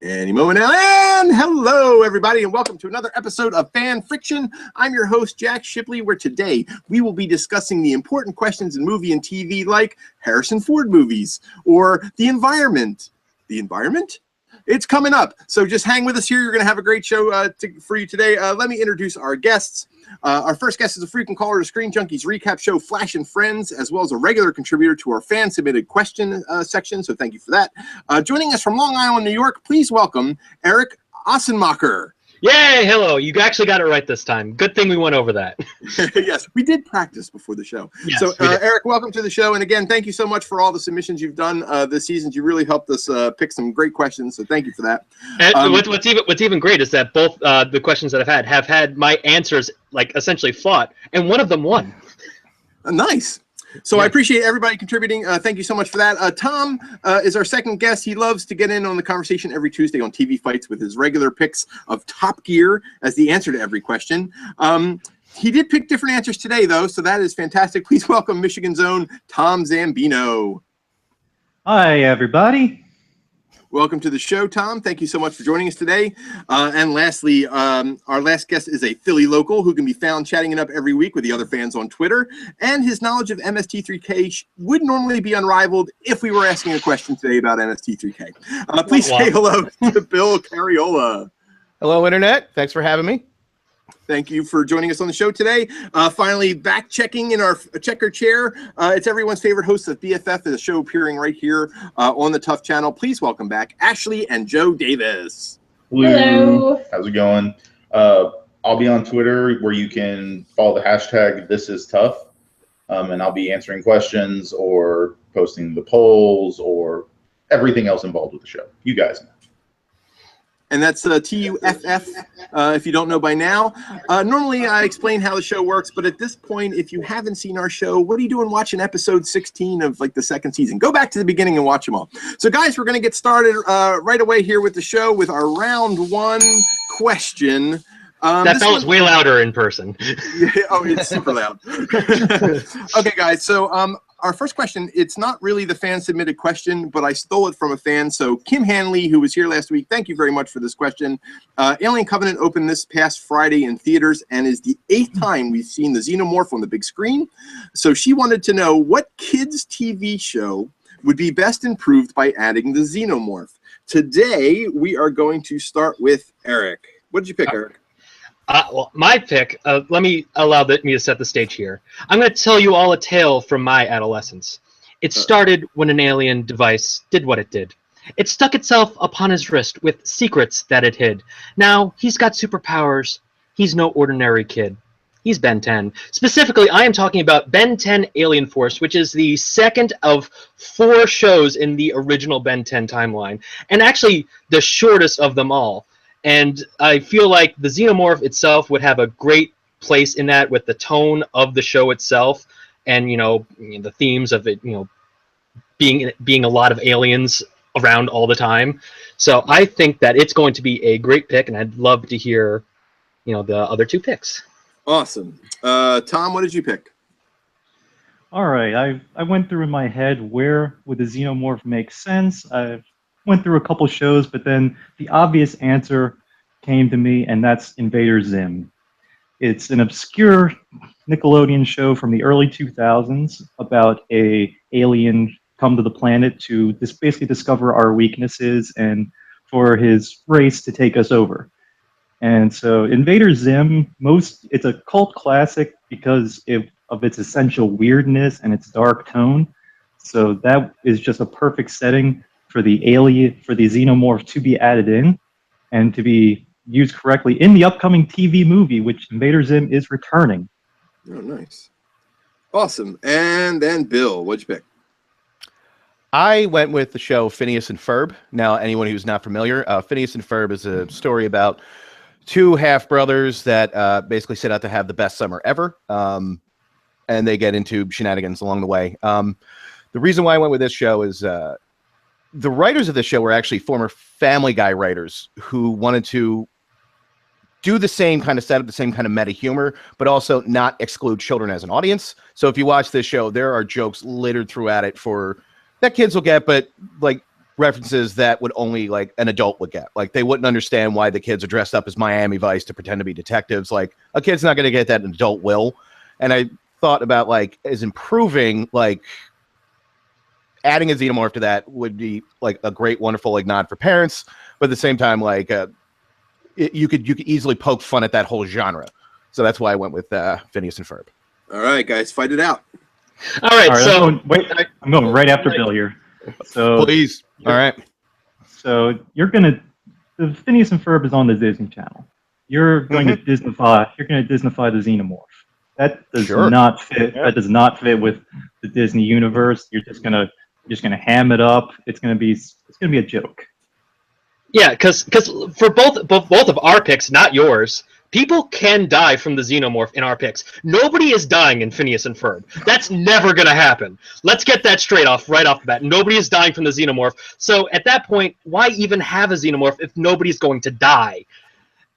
Any moment now, and hello everybody, and welcome to another episode of Fan Friction. I'm your host, Jack Shipley, where today we will be discussing the important questions in movie and TV like Harrison Ford movies or the environment. The environment? It's coming up, so just hang with us here. You're going to have a great show for you today. Let me introduce our guests. Our first guest is a frequent caller to Screen Junkies recap show Flash and Friends, as well as a regular contributor to our fan-submitted question section, so thank you for that. Joining us from Long Island, New York, please welcome Eric Assenmacher. Yay! Hello. You actually got it right this time. Good thing we went over that. Yes, we did practice before the show. Yes, so, Eric, welcome to the show. And again, thank you so much for all the submissions you've done this season. You really helped us pick some great questions, so thank you for that. And what's even great is that both the questions that I've had my answers like essentially fought, and one of them won. Nice. So yeah. I appreciate everybody contributing. Thank you so much for that. Tom is our second guest. He loves to get in on the conversation every Tuesday on TV Fights with his regular picks of Top Gear as the answer to every question. He did pick different answers today, though, so that is fantastic. Please welcome Michigan's own Tom Zambeno. Hi, everybody. Welcome to the show, Tom. Thank you so much for joining us today. And lastly, our last guest is a Philly local who can be found chatting it up every week with the other fans on Twitter. And his knowledge of MST3K would normally be unrivaled if we were asking a question today about MST3K. Please say hello to Bill Cariola. Hello, Internet. Thanks for having me. Thank you for joining us on the show today. Finally, back checking in our checker chair. It's everyone's favorite host of BFF, the show appearing right here on the TUFF channel. Please welcome back Ashley and Joe Davis. Hello. How's it going? I'll be on Twitter where you can follow the hashtag #ThisIsTuff, and I'll be answering questions or posting the polls or everything else involved with the show. You guys know. And that's TUFF, if you don't know by now. Normally, I explain how the show works, but at this point, if you haven't seen our show, what are you doing watching episode 16 of like the second season? Go back to the beginning and watch them all. So, guys, we're going to get started right away here with the show with our round one question. That felt way louder in person. Yeah, oh, it's super loud. Okay, guys, so our first question, it's not really the fan-submitted question, but I stole it from a fan. So Kim Hanley, who was here last week, thank you very much for this question. Alien Covenant opened this past Friday in theaters and is the 8th time we've seen the Xenomorph on the big screen. So she wanted to know what kids' TV show would be best improved by adding the Xenomorph. Today, we are going to start with Eric. What did you pick, Eric? Well, my pick, let me allow me to set the stage here. I'm going to tell you all a tale from my adolescence. It started when an alien device did what it did. It stuck itself upon his wrist with secrets that it hid. Now, he's got superpowers. He's no ordinary kid. He's Ben 10. Specifically, I am talking about Ben 10 Alien Force, which is the second of 4 shows in the original Ben 10 timeline, and actually the shortest of them all. And I feel like the Xenomorph itself would have a great place in that with the tone of the show itself and, you know, the themes of it, you know, being a lot of aliens around all the time. So I think that it's going to be a great pick, and I'd love to hear, you know, the other 2 picks. Awesome. Tom, what did you pick? All right. I went through in my head where would the Xenomorph make sense. I went through a couple shows, but then the obvious answer came to me, and that's Invader Zim. It's an obscure Nickelodeon show from the early 2000s about a alien come to the planet to basically discover our weaknesses and for his race to take us over. And so Invader Zim, it's a cult classic because of its essential weirdness and its dark tone. So that is just a perfect setting for the Xenomorph to be added in and to be used correctly in the upcoming TV movie, which Invader Zim is returning. Oh, nice. Awesome. And then Bill, what'd you pick? I went with the show Phineas and Ferb. Now, anyone who's not familiar, Phineas and Ferb is a story about 2 half-brothers that basically set out to have the best summer ever, and they get into shenanigans along the way. The reason why I went with this show is the writers of the show were actually former Family Guy writers who wanted to do the same kind of setup, the same kind of meta humor, but also not exclude children as an audience. So if you watch this show, there are jokes littered throughout it that kids will get, but like references that would only like an adult would get. Like they wouldn't understand why the kids are dressed up as Miami Vice to pretend to be detectives. Like a kid's not going to get that, an adult will. And I thought about like as improving, like adding a Xenomorph to that would be like a great, wonderful like nod for parents, but at the same time, like you could easily poke fun at that whole genre. So that's why I went with Phineas and Ferb. All right, guys, fight it out. All right, so I'm going right after Bill here. So please, all right. So the Phineas and Ferb is on the Disney Channel. You're going to Disneyfy. You're going to Disneyfy the Xenomorph. That does not fit. That does not fit with the Disney universe. You're just gonna ham it up. It's gonna be a joke. Yeah, because for both of our picks, not yours, people can die from the Xenomorph in our picks. Nobody is dying in Phineas and Ferb. That's never going to happen. Let's get that straight right off the bat. Nobody is dying from the Xenomorph. So at that point, why even have a Xenomorph if nobody's going to die?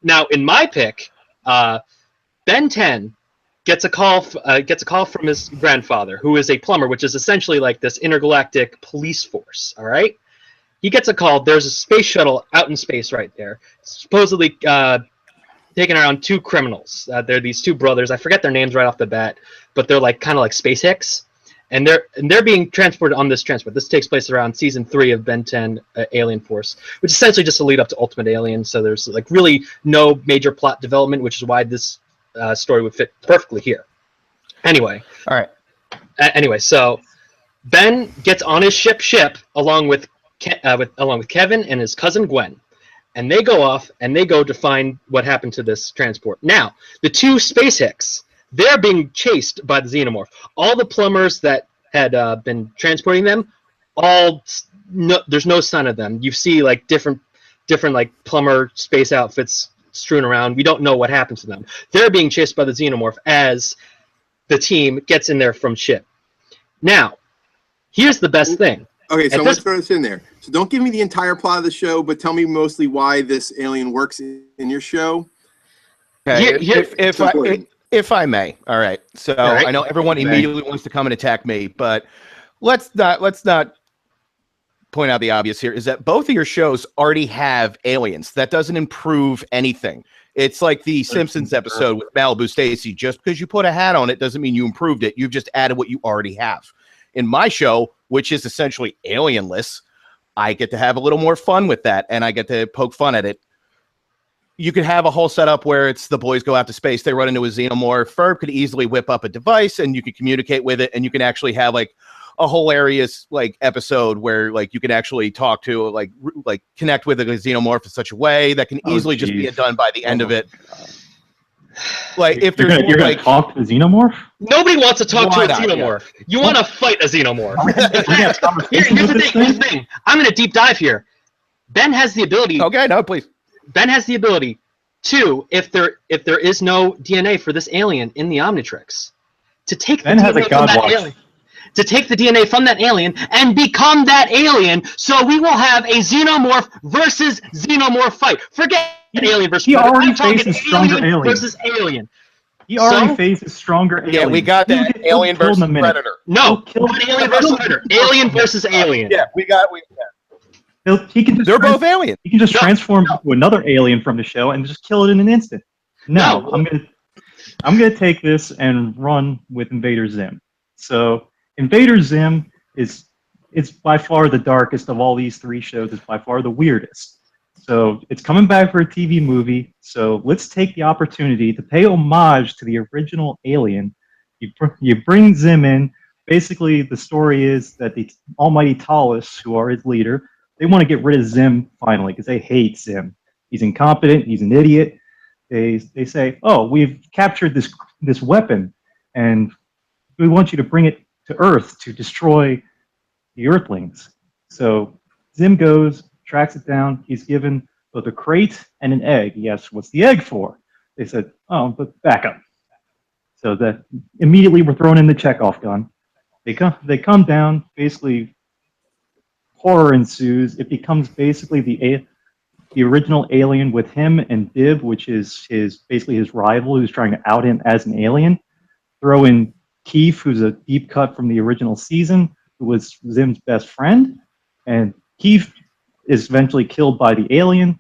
Now, in my pick, Ben 10 gets a call from his grandfather, who is a plumber, which is essentially like this intergalactic police force. All right. He gets a call. There's a space shuttle out in space right there, supposedly taking around 2 criminals. They're these 2 brothers. I forget their names right off the bat, but they're like kind of like space hicks, and they're being transported on this transport. This takes place around season 3 of Ben 10 Alien Force, which is essentially just a lead up to Ultimate Alien. So there's like really no major plot development, which is why this story would fit perfectly here. Anyway, all right. Anyway, so Ben gets on his ship along with Kevin and his cousin Gwen, and they go off and they go to find what happened to this transport. Now, the 2 space hicks, they're being chased by the Xenomorph. All the plumbers that had been transporting them, there's no sign of them. You see like different like plumber space outfits strewn around. We don't know what happened to them. They're being chased by the Xenomorph as the team gets in there from ship. Now, here's the best thing. Okay, so let's throw this in there. So don't give me the entire plot of the show, but tell me mostly why this alien works in your show. Okay, if I may. All right. So I know everyone immediately wants to come and attack me, but let's not point out the obvious here, is that both of your shows already have aliens. That doesn't improve anything. It's like the Simpsons episode with Malibu Stacy. Just because you put a hat on it doesn't mean you improved it. You've just added what you already have. In my show, which is essentially alienless, I get to have a little more fun with that, and I get to poke fun at it. You could have a whole setup where it's the boys go out to space, they run into a Xenomorph. Ferb could easily whip up a device, and you could communicate with it, and you can actually have like a hilarious like episode where like you can actually talk to like connect with a Xenomorph in such a way that can easily just be done by the end of it. Like if you're gonna talk to the Xenomorph? Nobody wants to talk to a Xenomorph. Yeah. You want to fight a Xenomorph. Here's the thing. I'm gonna deep dive here. Ben has the ability. Okay, no, please. Ben has the ability to, if there is no DNA for this alien in the Omnitrix, to take the DNA from that alien. To take the DNA from that alien and become that alien, so we will have a Xenomorph versus Xenomorph fight. Forget alien versus He already faces stronger alien versus alien. He already faces stronger alien. Yeah, we got that. Alien versus Predator. No, not alien versus Predator. Alien versus alien. Yeah, we got. They're both aliens. He can just transform into another alien from the show and just kill it in an instant. No. I'm gonna take this and run with Invader Zim. So Invader Zim is by far the darkest of all these 3 shows. It's by far the weirdest. So it's coming back for a TV movie. So let's take the opportunity to pay homage to the original Alien. You bring Zim in. Basically, the story is that the almighty Talos, who are his leader, they want to get rid of Zim finally because they hate Zim. He's incompetent. He's an idiot. They say, "Oh, we've captured this weapon, and we want you to bring it to Earth to destroy the Earthlings." So Zim goes, tracks it down. He's given both a crate and an egg. Yes, what's the egg for? They said, "Oh, but backup." So that immediately we're thrown in the Chekhov gun. They come down. Basically, horror ensues. It becomes basically the original Alien with him and Dib, which is basically his rival, who's trying to out him as an alien. Throw in Keith, who's a deep cut from the original season, who was Zim's best friend, and Keith is eventually killed by the alien.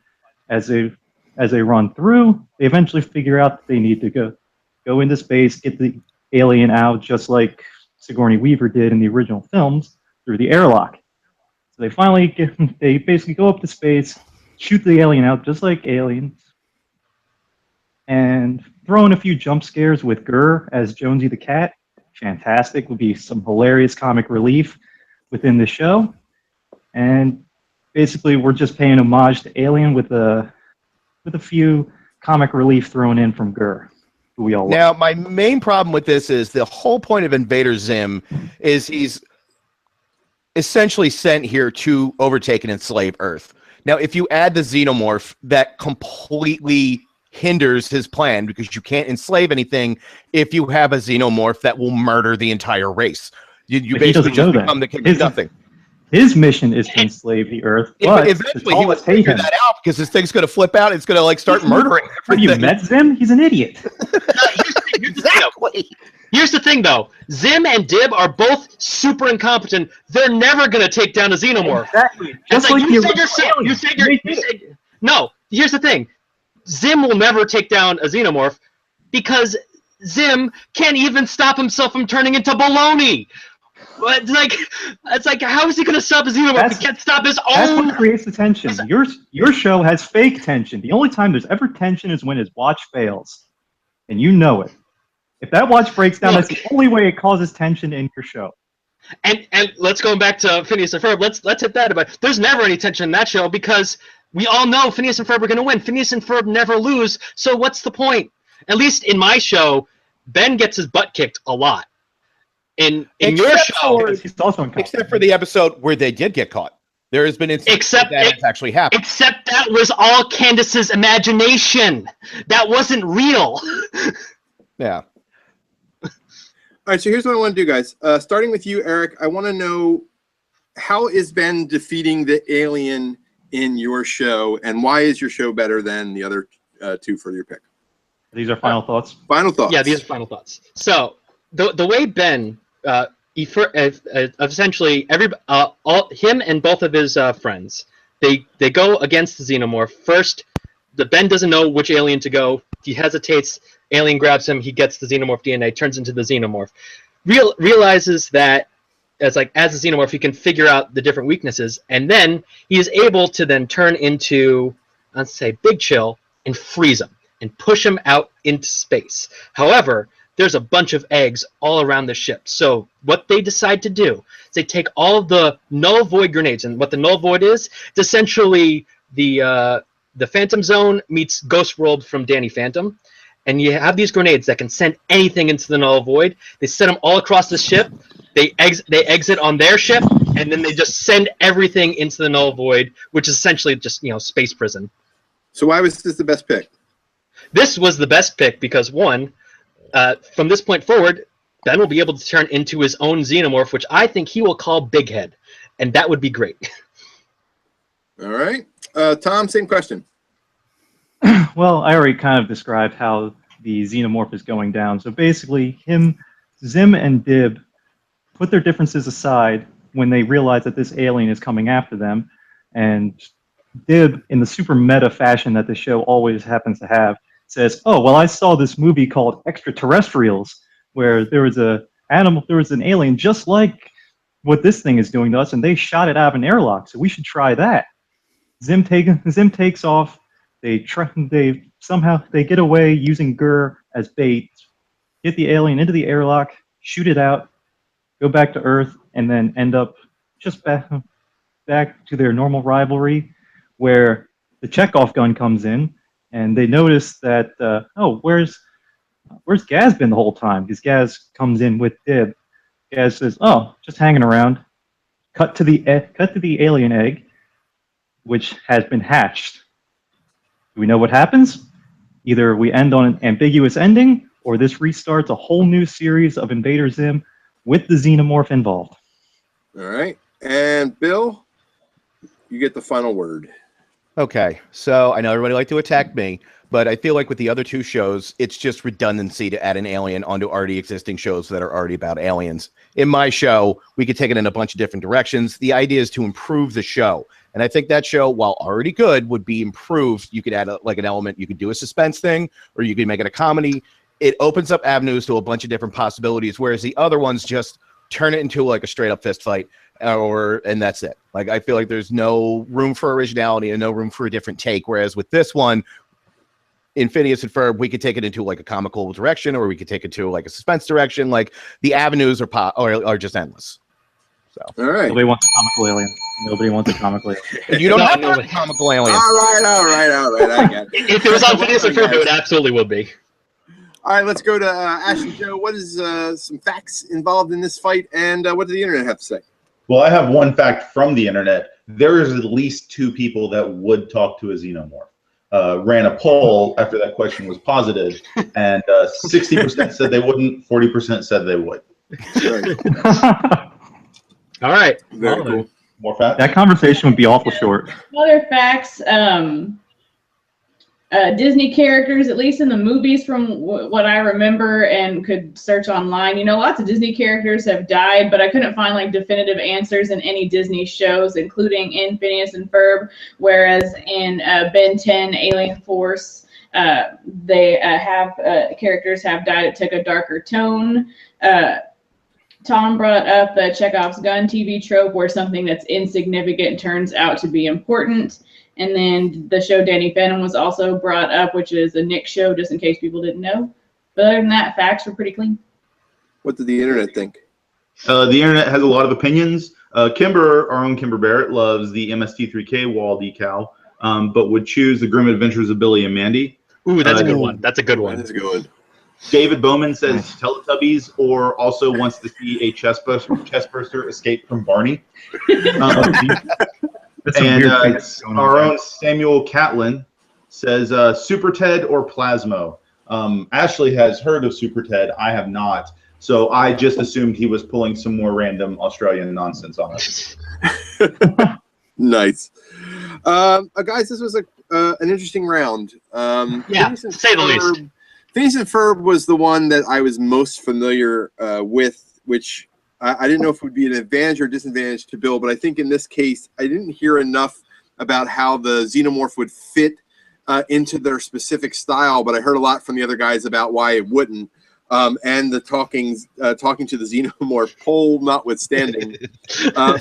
As they run through, they eventually figure out that they need to go into space, get the alien out, just like Sigourney Weaver did in the original films, through the airlock. So they basically go up to space, shoot the alien out, just like Aliens, and throw in a few jump scares with Gurr as Jonesy the cat. Fantastic. Would be some hilarious comic relief within the show. And basically, we're just paying homage to Alien with a few comic relief thrown in from Gurr, who we all love. Now, my main problem with this is the whole point of Invader Zim is he's essentially sent here to overtake and enslave Earth. Now, if you add the Xenomorph, that completely hinders his plan because you can't enslave anything if you have a Xenomorph that will murder the entire race. You basically just become the king of nothing. His mission is to enslave the Earth. But eventually he will figure that out because this thing's going to flip out. It's going to like start murdering everything. Have you met Zim? He's an idiot. Exactly. Here's the thing, though. Zim and Dib are both super incompetent. They're never going to take down a Xenomorph. Exactly. Just like you said yourself. You said no, here's the thing. Zim will never take down a Xenomorph because Zim can't even stop himself from turning into baloney. It's like how is he going to stop a Xenomorph? He can't stop his own. That's what creates the tension. Your show has fake tension. The only time there's ever tension is when his watch fails, and you know it. If that watch breaks down, that's the only way it causes tension in your show. And let's go back to Phineas and Ferb. Let's hit that about. There's never any tension in that show because we all know Phineas and Ferb are going to win. Phineas and Ferb never lose. So what's the point? At least in my show, Ben gets his butt kicked a lot. In your show, except for the episode where they did get caught, there has been that has actually happened. Except that was all Candace's imagination. That wasn't real. Yeah. All right, so here's what I want to do, guys. Starting with you, Eric, I want to know how is Ben defeating the alien in your show, and why is your show better than the other two for your pick? These are final thoughts. Final thoughts. Yeah, these are final thoughts. So the way Ben, essentially him and both of his friends, they go against the Xenomorph. First, the Ben doesn't know which alien to go. He hesitates. Alien grabs him. He gets the Xenomorph DNA, turns into the Xenomorph. Realizes that as a Xenomorph, he can figure out the different weaknesses, and then he is able to then turn into, let's say, Big Chill and freeze him and push him out into space. However, there's a bunch of eggs all around the ship. So what they decide to do is they take all of the null void grenades, and what the null void is, it's essentially the Phantom Zone meets Ghost World from Danny Phantom. And you have these grenades that can send anything into the null void. They send them all across the ship. They exit on their ship, and then they just send everything into the null void, which is essentially just space prison. So why was this the best pick? This was the best pick because one, from this point forward, Ben will be able to turn into his own Xenomorph, which I think he will call Big Head, and that would be great. All right, Tom, same question. Well, I already kind of described how the Xenomorph is going down. So basically, Zim and Dib put their differences aside when they realize that this alien is coming after them. And Dib, in the super meta fashion that the show always happens to have, says, "Oh, well, I saw this movie called Extraterrestrials, where there was an alien just like what this thing is doing to us, and they shot it out of an airlock. So we should try that." Zim takes off. They get away using Gurr as bait, get the alien into the airlock, shoot it out, go back to Earth, and then end up just back to their normal rivalry, where the Chekhov gun comes in, and they notice that where's Gaz been the whole time? Because Gaz comes in with Dib. Gaz says, "Oh, just hanging around." Cut to the alien egg, which has been hatched. Do we know what happens? Either we end on an ambiguous ending, or this restarts a whole new series of Invader Zim with the Xenomorph involved. All right. And Bill, you get the final word. Okay, so I know everybody like to attack me, but I feel like with the other two shows, it's just redundancy to add an alien onto already existing shows that are already about aliens. In my show, we could take it in a bunch of different directions. The idea is to improve the show. And I think that show, while already good, would be improved. You could add like an element. You could do a suspense thing, or you could make it a comedy. It opens up avenues to a bunch of different possibilities, whereas the other ones just turn it into like a straight up fist fight. And that's it. Like, I feel like there's no room for originality and no room for a different take. Whereas with this one, in Phineas and Ferb, we could take it into like a comical direction, or we could take it to like a suspense direction. Like, the avenues are just endless. So All right. Nobody wants a comical alien. Nobody wants a comical alien. and you don't No, have no. a comical alien. All right. I got it. If it was on Phineas and Ferb, it would absolutely would be. All right, let's go to Ash and Joe. What is some facts involved in this fight, and what does the internet have to say? Well, I have one fact from the internet. There is at least 2 people that would talk to a xenomorph. Ran a poll after that question was posited, and 60% said they wouldn't, 40% said they would. All right. Very cool. More facts? That conversation would be awful short. Other facts, Disney characters, at least in the movies from what I remember and could search online, you know, lots of Disney characters have died, but I couldn't find like definitive answers in any Disney shows, including in Phineas and Ferb, whereas in Ben 10 Alien Force, they characters have died. It took a darker tone. Tom brought up the Chekhov's gun TV trope, where something that's insignificant turns out to be important. And then the show Danny Phantom was also brought up, which is a Nick show, just in case people didn't know. But other than that, facts were pretty clean. What did the internet think? The internet has a lot of opinions. Kimber, our own Kimber Barrett, loves the MST3K wall decal, but would choose the Grim Adventures of Billy and Mandy. Ooh, that's a good one. That's a good one. That's a good one. David Bowman says Teletubbies, or also wants to see a chestburster escape from Barney. That's some And weird things going on our there. own Samuel Catlin says Super Ted or Plasmo. Ashley has heard of Super Ted. I have not. So I just assumed he was pulling some more random Australian nonsense on us. Nice. Guys, this was an interesting round. Yeah, to say the least. Phineas and Ferb was the one that I was most familiar with, which I didn't know if it would be an advantage or disadvantage to Bill, but I think in this case, I didn't hear enough about how the Xenomorph would fit into their specific style, but I heard a lot from the other guys about why it wouldn't. And the talking to the Xenomorph poll notwithstanding.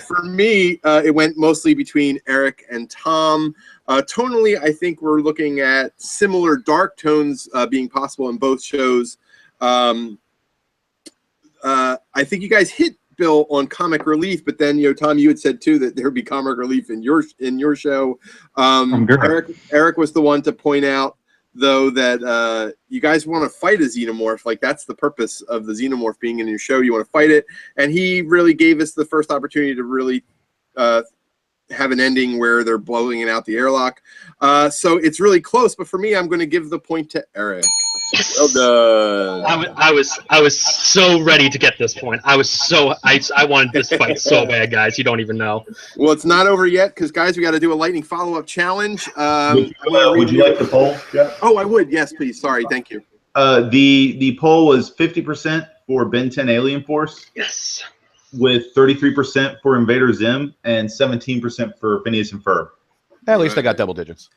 For me, it went mostly between Eric and Tom. Tonally, I think we're looking at similar dark tones being possible in both shows. I think you guys hit Bill on comic relief, but then, you know, Tom, you had said too that there would be comic relief in your show. Eric was the one to point out, though, that you guys want to fight a Xenomorph. Like, that's the purpose of the Xenomorph being in your show. You want to fight it, and he really gave us the first opportunity to really have an ending where they're blowing it out the airlock. So it's really close, but for me, I'm going to give the point to Eric. Well done. I was so ready to get this point. I wanted this fight so bad, guys. You don't even know. Well, it's not over yet, because, guys, we got to do a lightning follow-up challenge. Would you like the poll, Jeff? Oh, I would. Yes, please. Sorry. Thank you. The poll was 50% for Ben 10 Alien Force, Yes. with 33% for Invader Zim and 17% for Phineas and Ferb. At least I got double digits.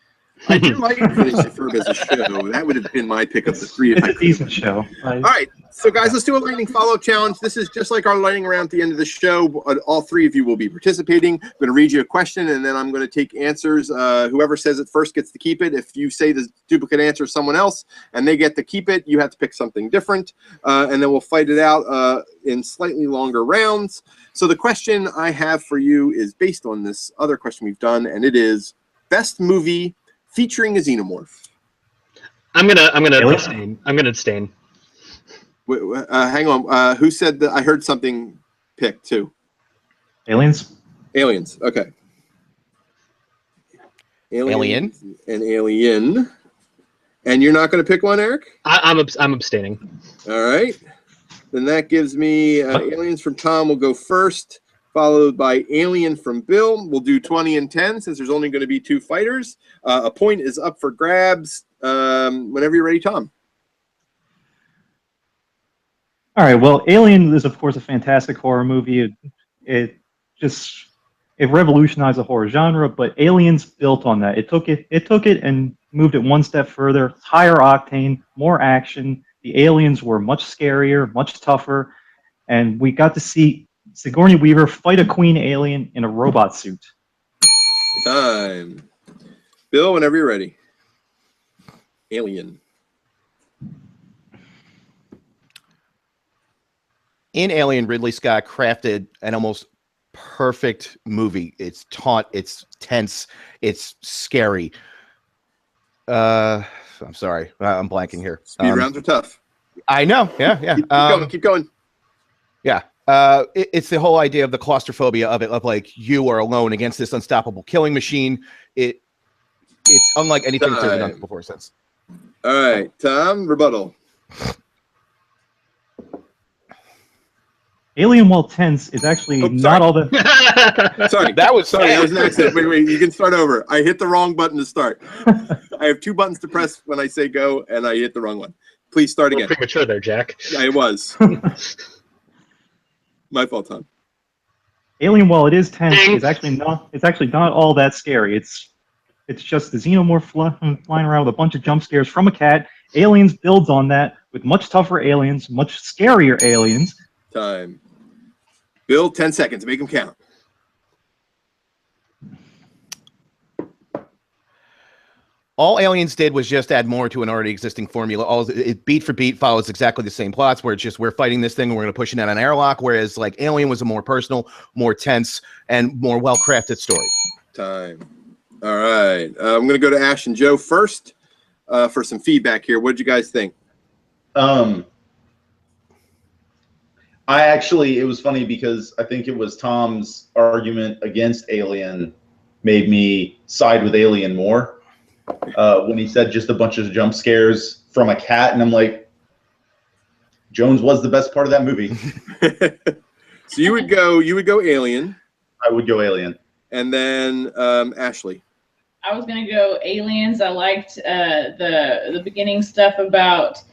I do like Phineas and Ferb as a show. That would have been my pick of the three. If I It's a decent show. All right, so guys, let's do a lightning follow-up challenge. This is just like our lightning round at the end of the show. All three of you will be participating. I'm going to read you a question, and then I'm going to take answers. Whoever says it first gets to keep it. If you say the duplicate answer to someone else, and they get to keep it, you have to pick something different, and then we'll fight it out in slightly longer rounds. So the question I have for you is based on this other question we've done, and it is best movie featuring a Xenomorph. I'm gonna Really? abstain. I'm gonna abstain. Wait, hang on. Who said that? I heard something picked too. Aliens? Aliens. Okay. Alien? And Alien. And you're not going to pick one, Eric? I'm abstaining. All right. Then that gives me Aliens from Tom will go first, followed by Alien from Bill. We'll do 20 and 10 since there's only going to be 2 fighters. A point is up for grabs whenever you're ready, Tom. All right. Well, Alien is, of course, a fantastic horror movie. It revolutionized the horror genre, but Aliens built on that. It took it and moved it one step further. Higher octane, more action. The aliens were much scarier, much tougher, and we got to see Sigourney Weaver fight a queen alien in a robot suit. Time. Bill, whenever you're ready. Alien. In Alien, Ridley Scott crafted an almost perfect movie. It's taut, it's tense, it's scary. I'm sorry, I'm blanking here. Speed rounds are tough. I know, yeah. Keep going. Yeah, it's the whole idea of the claustrophobia of it, of like you are alone against this unstoppable killing machine. It's unlike anything that's ever done before since. All right, Tom, rebuttal. Alien, while tense, is actually not all the... Sorry, that was an accident. Wait, you can start over. I hit the wrong button to start. I have 2 buttons to press when I say go, and I hit the wrong one. Please start again. Premature there, Jack. Yeah, it was. My fault, Tom. Alien, while it is tense, it's actually not all that scary. It's just the Xenomorph flying around with a bunch of jump scares from a cat. Aliens builds on that with much tougher aliens, much scarier aliens. Time. Bill, 10 seconds. Make them count. All Aliens did was just add more to an already existing formula. It beat for beat follows exactly the same plots, where it's just we're fighting this thing and we're going to push it out an airlock, whereas like Alien was a more personal, more tense, and more well-crafted story. Time. All right. I'm going to go to Ash and Joe first for some feedback here. What did you guys think? It was funny because I think it was Tom's argument against Alien made me side with Alien more when he said just a bunch of jump scares from a cat, and I'm like, Jones was the best part of that movie. So you would go Alien. I would go Alien. And then Ashley. I was gonna go Aliens. I liked the beginning stuff about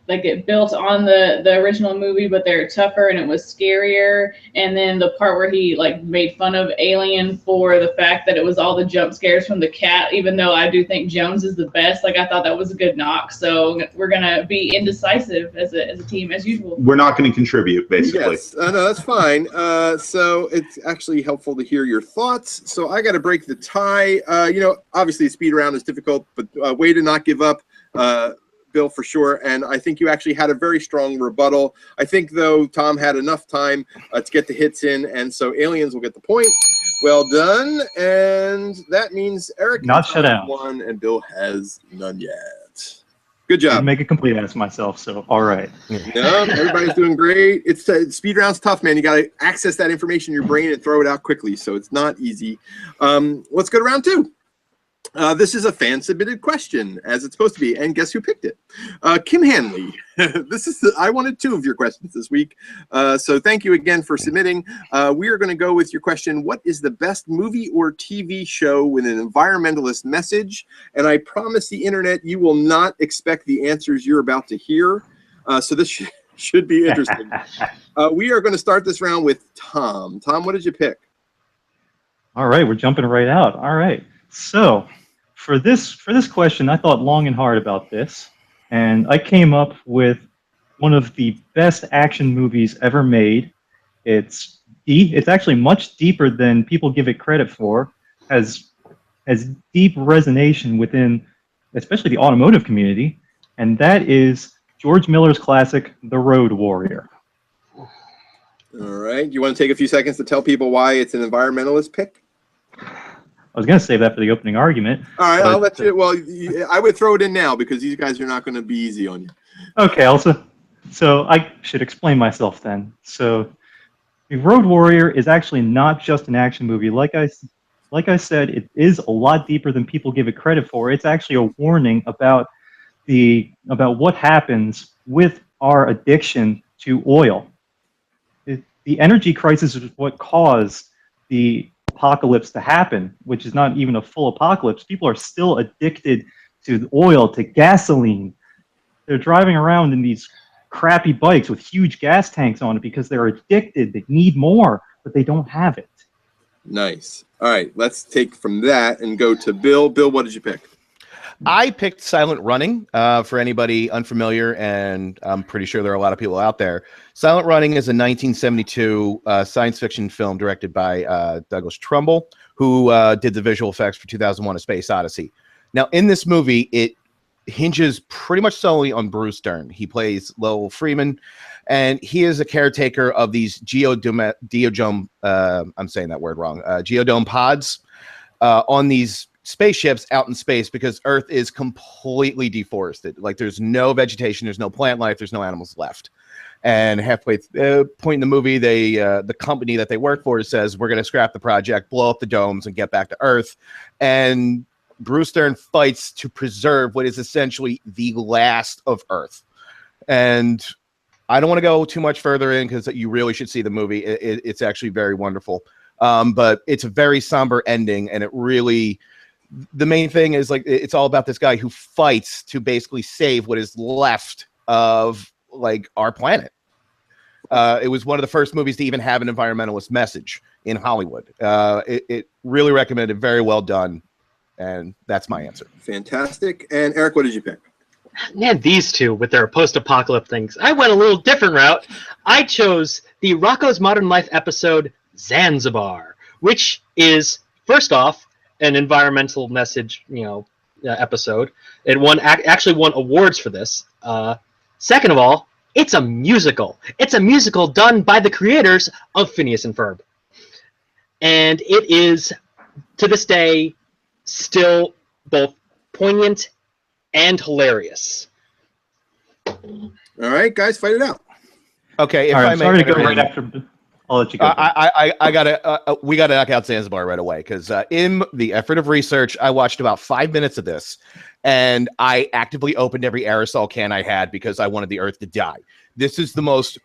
like it built on the original movie, but they're tougher and it was scarier. And then the part where he like made fun of Alien for the fact that it was all the jump scares from the cat, even though I do think Jones is the best. Like I thought that was a good knock. So we're gonna be indecisive as a team as usual. We're not going to contribute, basically. Yes, no, that's fine. So it's actually helpful to hear your thoughts. So I got to break the tie. Obviously a speed round is difficult, but way to not give up. Bill, for sure, and I think you actually had a very strong rebuttal. I think, though, Tom had enough time to get the hits in, and so Aliens will get the point. Well done, and that means Eric not shut out. One, and Bill has none yet. Good job. I make a complete ass myself, so all right. No, everybody's doing great. It's speed round's tough, man. You got to access that information in your brain and throw it out quickly, so it's not easy. Let's go to round 2. This is a fan-submitted question, as it's supposed to be, and guess who picked it? Kim Hanley. I wanted 2 of your questions this week, so thank you again for submitting. We are going to go with your question, what is the best movie or TV show with an environmentalist message? And I promise the internet you will not expect the answers you're about to hear, so this should be interesting. We are going to start this round with Tom. Tom, what did you pick? All right, we're jumping right out. All right, so for this question, I thought long and hard about this, and I came up with one of the best action movies ever made. It's actually much deeper than people give it credit for. Has deep resonance within, especially the automotive community, and that is George Miller's classic, The Road Warrior. All right, you want to take a few seconds to tell people why it's an environmentalist pick? I was going to save that for the opening argument. All right, I'll let you. Well, I would throw it in now because these guys are not going to be easy on you. Okay, so I should explain myself then. So, The Road Warrior is actually not just an action movie. Like I said, it is a lot deeper than people give it credit for. It's actually a warning about what happens with our addiction to oil. the energy crisis is what caused the apocalypse to happen, which is not even a full apocalypse. People are still addicted to oil, to gasoline. They're driving around in these crappy bikes with huge gas tanks on it because they're addicted. They need more, but they don't have it. Nice. All right, let's take from that and go to Bill. Bill, what did you pick? I picked Silent Running for anybody unfamiliar, and I'm pretty sure there are a lot of people out there. Silent Running is a 1972 science fiction film directed by Douglas Trumbull, who did the visual effects for 2001: A Space Odyssey. Now, in this movie, it hinges pretty much solely on Bruce Dern. He plays Lowell Freeman, and he is a caretaker of these geodome I'm saying that word wrong. Geodome pods on these spaceships out in space because Earth is completely deforested. Like, there's no vegetation, there's no plant life, there's no animals left. And halfway point in the movie, the company that they work for says, we're going to scrap the project, blow up the domes, and get back to Earth. And Bruce Dern fights to preserve what is essentially the last of Earth. And I don't want to go too much further in because you really should see the movie. It's actually very wonderful. But it's a very somber ending, and it really, the main thing is, like, it's all about this guy who fights to basically save what is left of, like, our planet. It was one of the first movies to even have an environmentalist message in Hollywood. It really recommended, very well done. And that's my answer. Fantastic. And Eric, what did you pick? Man, these two with their post-apocalypse things. I went a little different route. I chose the Rocko's Modern Life episode Zanzibar, which is, first off, an environmental message, episode. It actually won awards for this. Second of all, it's a musical. It's a musical done by the creators of Phineas and Ferb. And it is, to this day, still both poignant and hilarious. All right, guys, fight it out. Okay, if All right, I I'm may, sorry to go right after. I'll let you go. we gotta knock out Zanzibar right away because in the effort of research, I watched about 5 minutes of this, and I actively opened every aerosol can I had because I wanted the Earth to die. This is the most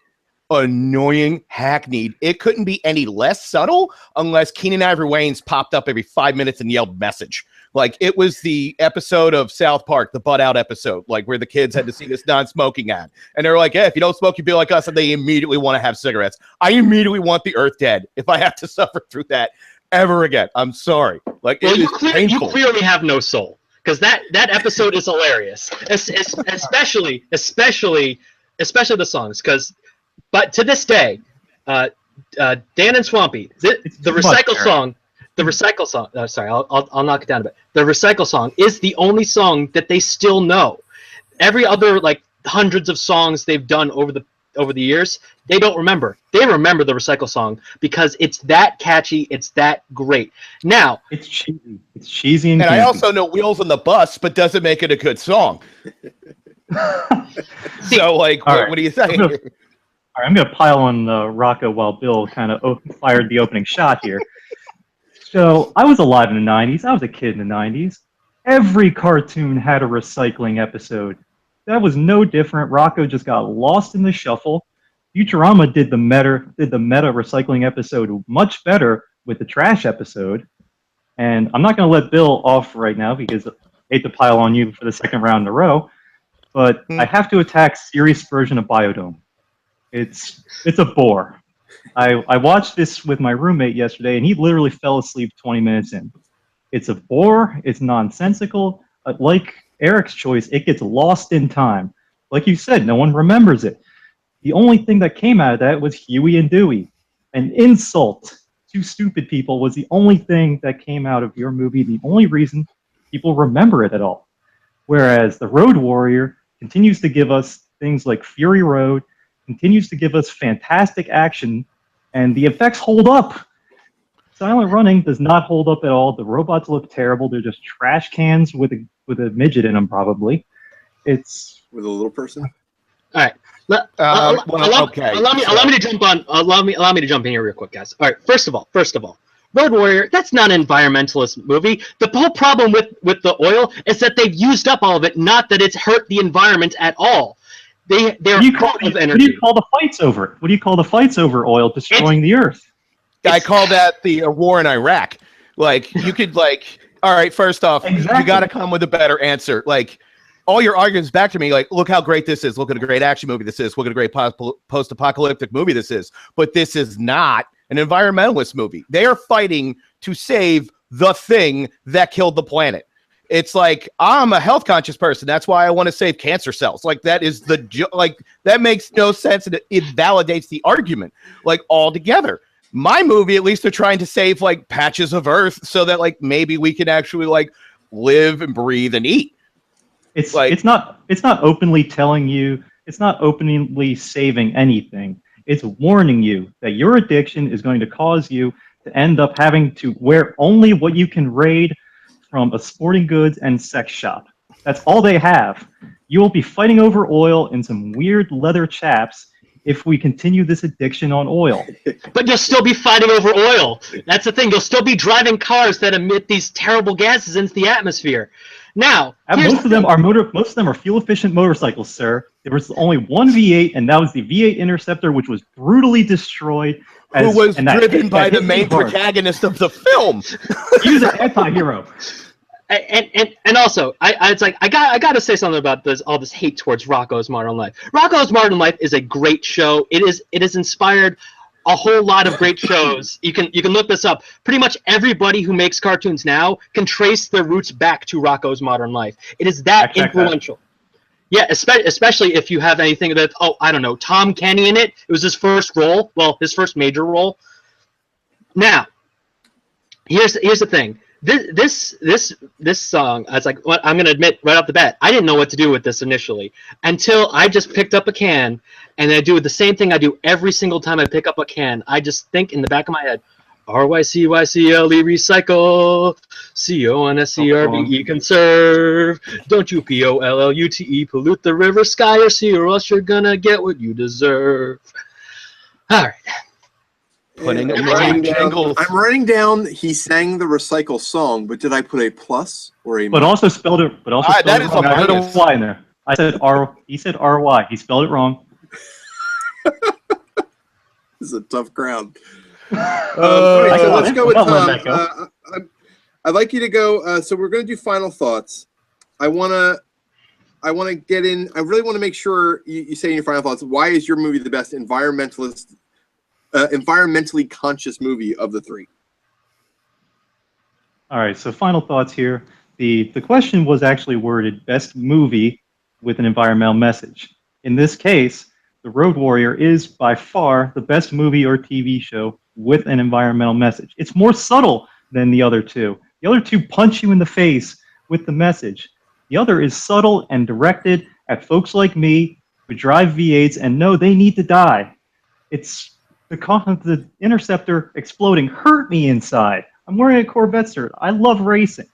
annoying, hackneyed. It couldn't be any less subtle unless Keenan Ivory Wayans popped up every 5 minutes and yelled message. Like, it was the episode of South Park, the butt out episode, like where the kids had to see this non-smoking ad. And they're like, hey, if you don't smoke, you be like us. And they immediately want to have cigarettes. I immediately want the Earth dead if I have to suffer through that ever again. I'm sorry. Like, well, you clearly have no soul, because that episode is hilarious, especially the songs. But to this day, Dan and Swampy, the recycle song. The recycle song. Sorry, I'll knock it down a bit. The recycle song is the only song that they still know. Every other, like, hundreds of songs they've done over the years, they don't remember. They remember the recycle song because it's that catchy. It's that great. Now it's cheesy. It's cheesy and I also know Wheels on the Bus, but doesn't make it a good song. So, like, what do you think? All right, I'm going to pile on Rocco while Bill kind of fired the opening shot here. So, I was alive in the 90s. I was a kid in the 90s. Every cartoon had a recycling episode. That was no different. Rocco just got lost in the shuffle. Futurama did the meta recycling episode much better with the trash episode. And I'm not going to let Bill off right now because I hate to pile on you for the second round in a row. But I have to attack Sirius' version of Biodome. It's a bore. I watched this with my roommate yesterday, and he literally fell asleep 20 minutes in. It's a bore. It's nonsensical. Like Eric's choice, it gets lost in time. Like you said, no one remembers it. The only thing that came out of that was Huey and Dewey. An insult to stupid people was the only thing that came out of your movie, the only reason people remember it at all. Whereas the Road Warrior continues to give us things like Fury Road, continues to give us fantastic action, and the effects hold up. Silent Running does not hold up at all. The robots look terrible. They're just trash cans with a midget in them, probably. It's with a little person. All right. Allow me to jump in here real quick, guys. All right. First of all, Road Warrior, that's not an environmentalist movie. The whole problem with the oil is that they've used up all of it, not that it's hurt the environment at all. they're What do you call, full of what energy. do you call the fights over? What do you call the fights over oil destroying the Earth? I call that the war in Iraq. Like, you could, like, all right, first off, Exactly. you got to come with a better answer. Like, all your arguments back to me, like, look how great this is. Look at a great action movie this is. Look at a great post-apocalyptic movie this is. But this is not an environmentalist movie. They are fighting to save the thing that killed the planet. It's like, I'm a health conscious person. That's why I want to save cancer cells. Like, that is that makes no sense. And it validates the argument, like, altogether. My movie, at least they're trying to save like patches of Earth so that like maybe we can actually like live and breathe and eat. It's like, it's not openly telling you, it's not openly saving anything. It's warning you that your addiction is going to cause you to end up having to wear only what you can raid from a sporting goods and sex shop. That's all they have. You will be fighting over oil in some weird leather chaps if we continue this addiction on oil. But you'll still be fighting over oil. That's the thing. You'll still be driving cars that emit these terrible gases into the atmosphere. Now, most of them are fuel-efficient motorcycles, sir. There was only one V8, and that was the V8 Interceptor, which was brutally destroyed. Who was driven by the main protagonist of the film. He was an anti-hero. And also, it's like I got to say something about all this hate towards Rocko's Modern Life. Rocko's Modern Life is a great show. It has inspired a whole lot of great shows. You can look this up. Pretty much everybody who makes cartoons now can trace their roots back to Rocko's Modern Life. It is that influential. Yeah, especially if you have anything that, I don't know, Tom Kenny in it. It was his first role. Well, his first major role. Now, here's the thing. This song, I was like, I'm going to admit right off the bat, I didn't know what to do with this initially until I just picked up a can, and I do the same thing I do every single time I pick up a can. I just think in the back of my head, RYCYCLE recycle, CONSCRBE conserve, don't you POLLUTE pollute the river, sky, or sea, or else you're going to get what you deserve. All right. I'm writing down he sang the recycle song, but did I put a plus or a? But also spelled it. But also spelled that it is wrong. a I put a minus. Y in there. I said R. He said RY. He spelled it wrong. This is a tough crowd. So let's go with Tom. I'd like you to go. So we're going to do final thoughts. I want to get in. I really want to make sure you say in your final thoughts. Why is your movie the best environmentally conscious movie of the three? All right, so final thoughts here. The question was actually worded best movie with an environmental message. In this case, The Road Warrior is by far the best movie or TV show with an environmental message. It's more subtle than the other two. The other two punch you in the face with the message. The other is subtle and directed at folks like me who drive V8s and know they need to die. It's the Interceptor exploding hurt me inside. I'm wearing a Corvette shirt. I love racing.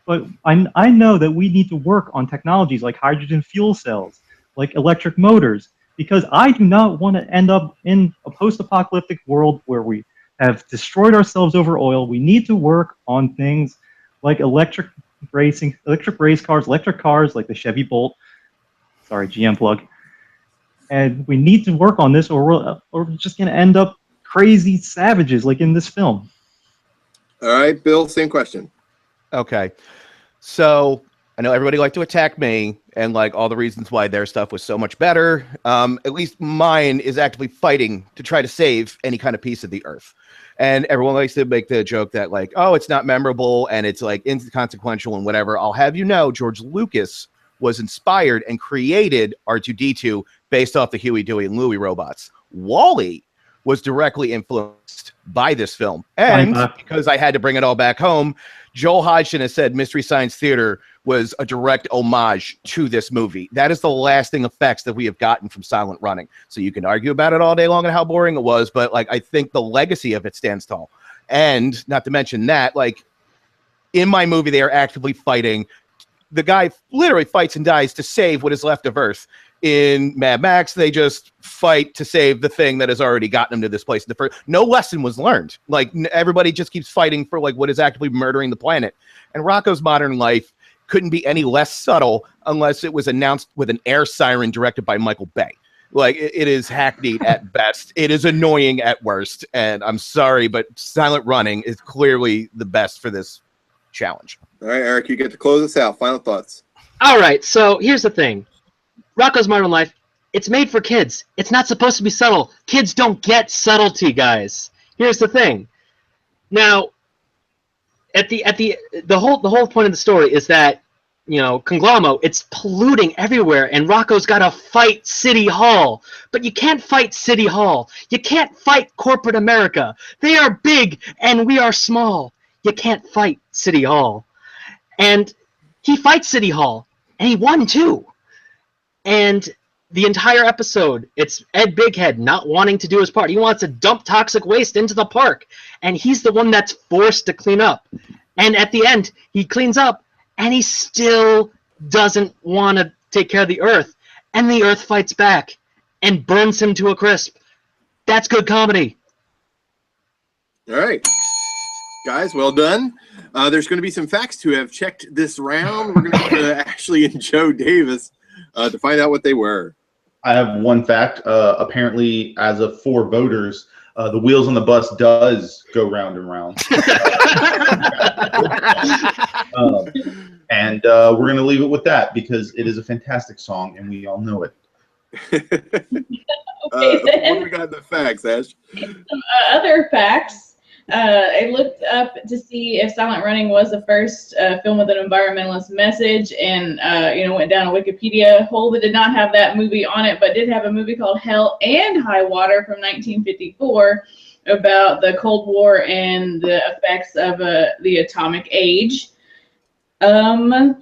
But I know that we need to work on technologies like hydrogen fuel cells, like electric motors, because I do not want to end up in a post-apocalyptic world where we have destroyed ourselves over oil. We need to work on things like electric race cars, electric cars like the Chevy Bolt. Sorry, GM plug. And we need to work on this, or we're just going to end up crazy savages like in this film. All right, Bill, same question. Okay. So I know everybody liked to attack me and like all the reasons why their stuff was so much better. At least mine is actively fighting to try to save any kind of piece of the earth. And everyone likes to make the joke that like, oh, it's not memorable and it's like inconsequential and whatever. I'll have you know, George Lucas was inspired and created R2-D2 based off the Huey, Dewey, and Louie robots. WALL-E was directly influenced by this film. And because I had to bring it all back home, Joel Hodgson has said Mystery Science Theater was a direct homage to this movie. That is the lasting effects that we have gotten from Silent Running. So you can argue about it all day long and how boring it was, but like I think the legacy of it stands tall. And not to mention that, like in my movie, they are actively fighting. The guy literally fights and dies to save what is left of Earth. In Mad Max, they just fight to save the thing that has already gotten them to this place. No lesson was learned. Like everybody just keeps fighting for like what is actively murdering the planet. And Rocko's Modern Life couldn't be any less subtle unless it was announced with an air siren directed by Michael Bay. Like, it is hackneyed at best. It is annoying at worst. And I'm sorry, but Silent Running is clearly the best for this challenge. All right, Eric, you get to close us out. Final thoughts. All right, so here's the thing. Rocko's Modern Life, it's made for kids. It's not supposed to be subtle. Kids don't get subtlety, guys. Here's the thing. Now, the whole point of the story is that, you know, Conglommo, it's polluting everywhere, and Rocco's got to fight City Hall. But you can't fight City Hall. You can't fight corporate America. They are big, and we are small. You can't fight City Hall. And he fights City Hall, and he won, too. And the entire episode, it's Ed Bighead not wanting to do his part. He wants to dump toxic waste into the park, and he's the one that's forced to clean up. And at the end, he cleans up, and he still doesn't want to take care of the Earth. And the Earth fights back and burns him to a crisp. That's good comedy. All right. Guys, well done. There's going to be some facts to have checked this round. We're going to go to Ashley and Joe Davis to find out what they were. I have one fact. Apparently, as of 4 voters, the wheels on the bus does go round and round. And we're going to leave it with that because it is a fantastic song and we all know it. What we got in the facts, Ash? Some other facts. I looked up to see if Silent Running was the first film with an environmentalist message, and went down a Wikipedia hole that did not have that movie on it, but did have a movie called Hell and High Water from 1954 about the Cold War and the effects of the atomic age. That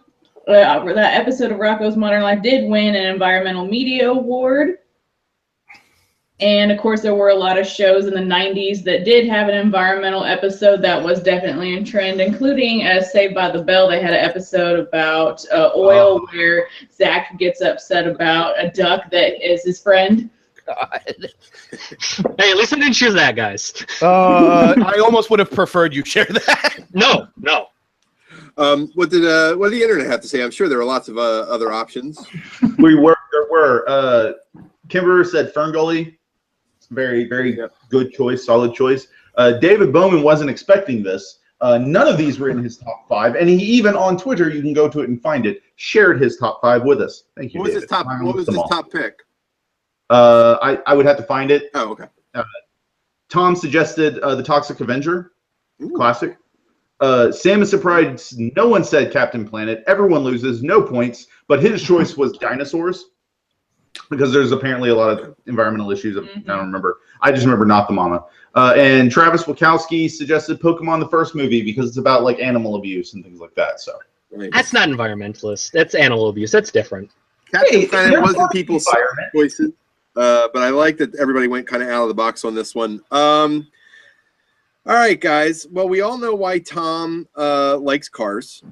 episode of Rocko's Modern Life did win an Environmental Media Award. And of course, there were a lot of shows in the 90s that did have an environmental episode that was definitely in trend, including Saved by the Bell. They had an episode about oil where Zach gets upset about a duck that is his friend. God. Hey, at least I didn't choose that, guys. I almost would have preferred you share that. No. What did the internet have to say? I'm sure there were lots of other options. There were. Kimber said Ferngully. Very, very good choice, solid choice. David Bowman wasn't expecting this. None of these were in his top 5, and he even on Twitter, you can go to it and find it, shared his top 5 with us. Thank you, What was David. his top pick? I would have to find it. Oh, okay. Tom suggested the Toxic Avenger. Ooh. Classic. Sam is surprised no one said Captain Planet. Everyone loses, no points, but his choice was dinosaurs. Because there's apparently a lot of environmental issues. I don't remember. I just remember Not the Mama. And Travis Wachowski suggested Pokemon the first movie because it's about like animal abuse and things like that. So That's not environmentalist. That's animal abuse. That's different. Captain Planet wasn't people's choices, but I like that everybody went kind of out of the box on this one. All right, guys. Well, we all know why Tom likes cars.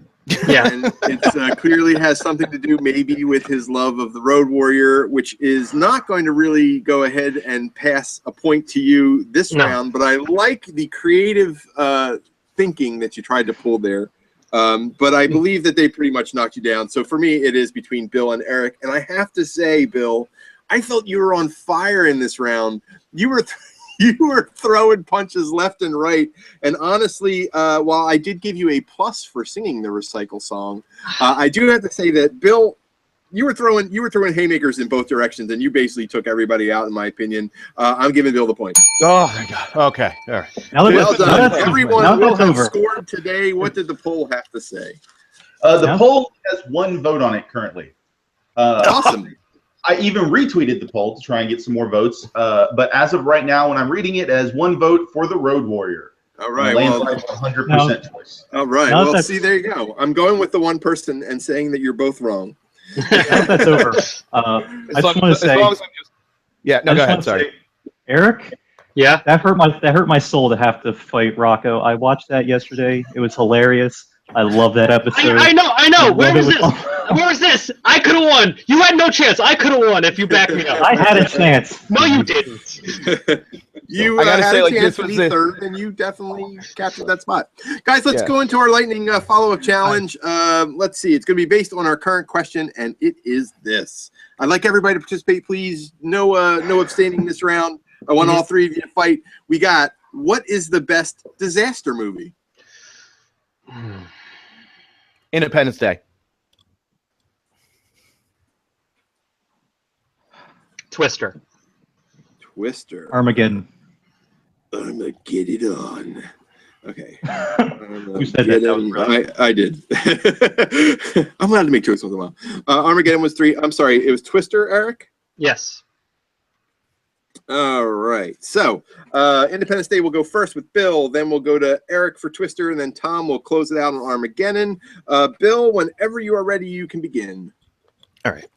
Yeah. And it clearly has something to do maybe with his love of the Road Warrior, which is not going to really go ahead and pass a point to you this round. But I like the creative thinking that you tried to pull there. But I believe that they pretty much knocked you down. So for me, it is between Bill and Eric. And I have to say, Bill, I felt you were on fire in this round. You were throwing punches left and right, and honestly, while I did give you a plus for singing the Recycle song, I do have to say that Bill, you were throwing haymakers in both directions, and you basically took everybody out, in my opinion. I'm giving Bill the point. Oh my God. Okay. All right. Well done. Everyone will have scored today. What did the poll have to say? The poll has 1 vote on it currently. Awesome. I even retweeted the poll to try and get some more votes. But as of right now, when I'm reading it, as 1 vote for the Road Warrior. All right. Well, 100% choice. All right. Well, see, there you go. I'm going with the one person and saying that you're both wrong. That's over. I just want to say. Go ahead. Sorry. Eric? Yeah? That hurt my soul to have to fight Rocco. I watched that yesterday. It was hilarious. I love that episode. I know. Where was this? I could have won. You had no chance. I could have won if you backed me up. I had a chance. No, you didn't. You I gotta had say, a like, chance this to was be the- third, and you definitely captured that spot. Guys, let's Yeah. go into our lightning follow-up challenge. Let's see. It's going to be based on our current question, and it is this. I'd like everybody to participate, please. No abstaining this round. I want all three of you to fight. We got, what is the best disaster movie? Independence Day. Twister. Armageddon. I'm gonna get it on. Okay. Who said that? That was brilliant. I did. I'm allowed to make choices once in a while. Armageddon was 3. I'm sorry. It was Twister, Eric? Yes. All right. So Independence Day will go first with Bill. Then we'll go to Eric for Twister. And then Tom will close it out on Armageddon. Bill, whenever you are ready, you can begin. All right.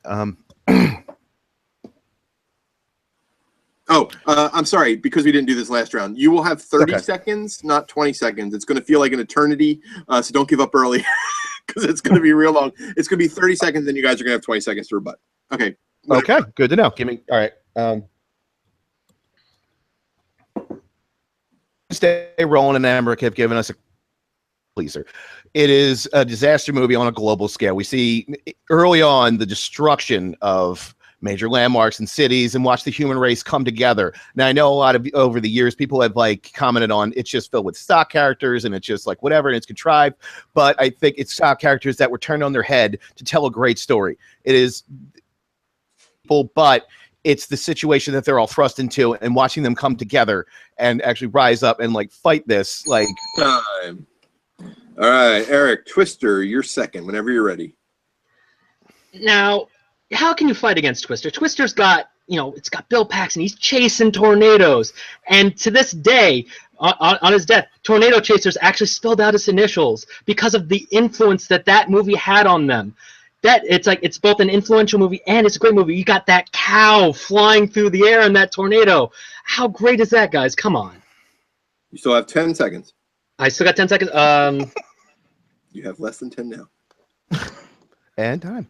I'm sorry, because we didn't do this last round. You will have 30 seconds, not 20 seconds. It's going to feel like an eternity, so don't give up early, because it's going to be real long. It's going to be 30 seconds, and you guys are going to have 20 seconds to rebut. Okay. Okay, good to know. Give me, all right. Stay Roland and Emmerich have given us a pleaser. It is a disaster movie on a global scale. We see early on the destruction of major landmarks and cities, and watch the human race come together. Now, I know a lot of over the years people have like commented on it's just filled with stock characters and it's just like whatever and it's contrived, but I think it's stock characters that were turned on their head to tell a great story. It is people, but it's the situation that they're all thrust into, and watching them come together and actually rise up and like fight this like time. All right, Eric, Twister, you're second whenever you're ready. Now, how can you fight against Twister? Twister's got, it's got Bill Paxton. He's chasing tornadoes. And to this day, on his death, Tornado Chasers actually spelled out his initials because of the influence that movie had on them. It's both an influential movie and it's a great movie. You got that cow flying through the air in that tornado. How great is that, guys? Come on. You still have 10 seconds. I still got 10 seconds. You have less than 10 now. And time.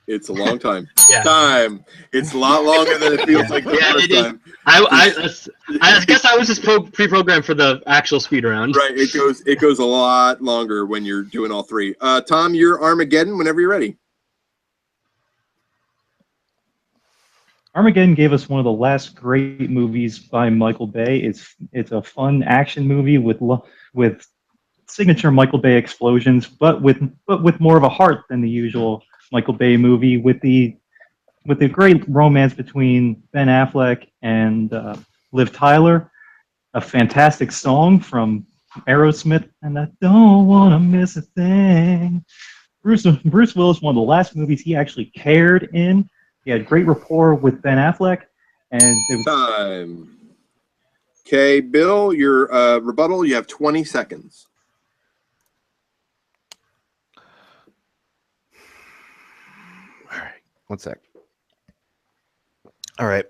It's a long time. Yeah. Time. It's a lot longer than it feels like the first time. I guess I was just pre-programmed for the actual speed round. Right. It goes a lot longer when you're doing all three. Tom, you're Armageddon whenever you're ready. Armageddon gave us one of the last great movies by Michael Bay. It's a fun action movie with signature Michael Bay explosions, but with more of a heart than the usual Michael Bay movie, with the great romance between Ben Affleck and Liv Tyler, a fantastic song from Aerosmith, and I don't want to miss a thing. Bruce Willis, one of the last movies he actually cared in. He had great rapport with Ben Affleck, and it was time. Okay, Bill, your rebuttal. You have 20 seconds. All right, one sec. All right.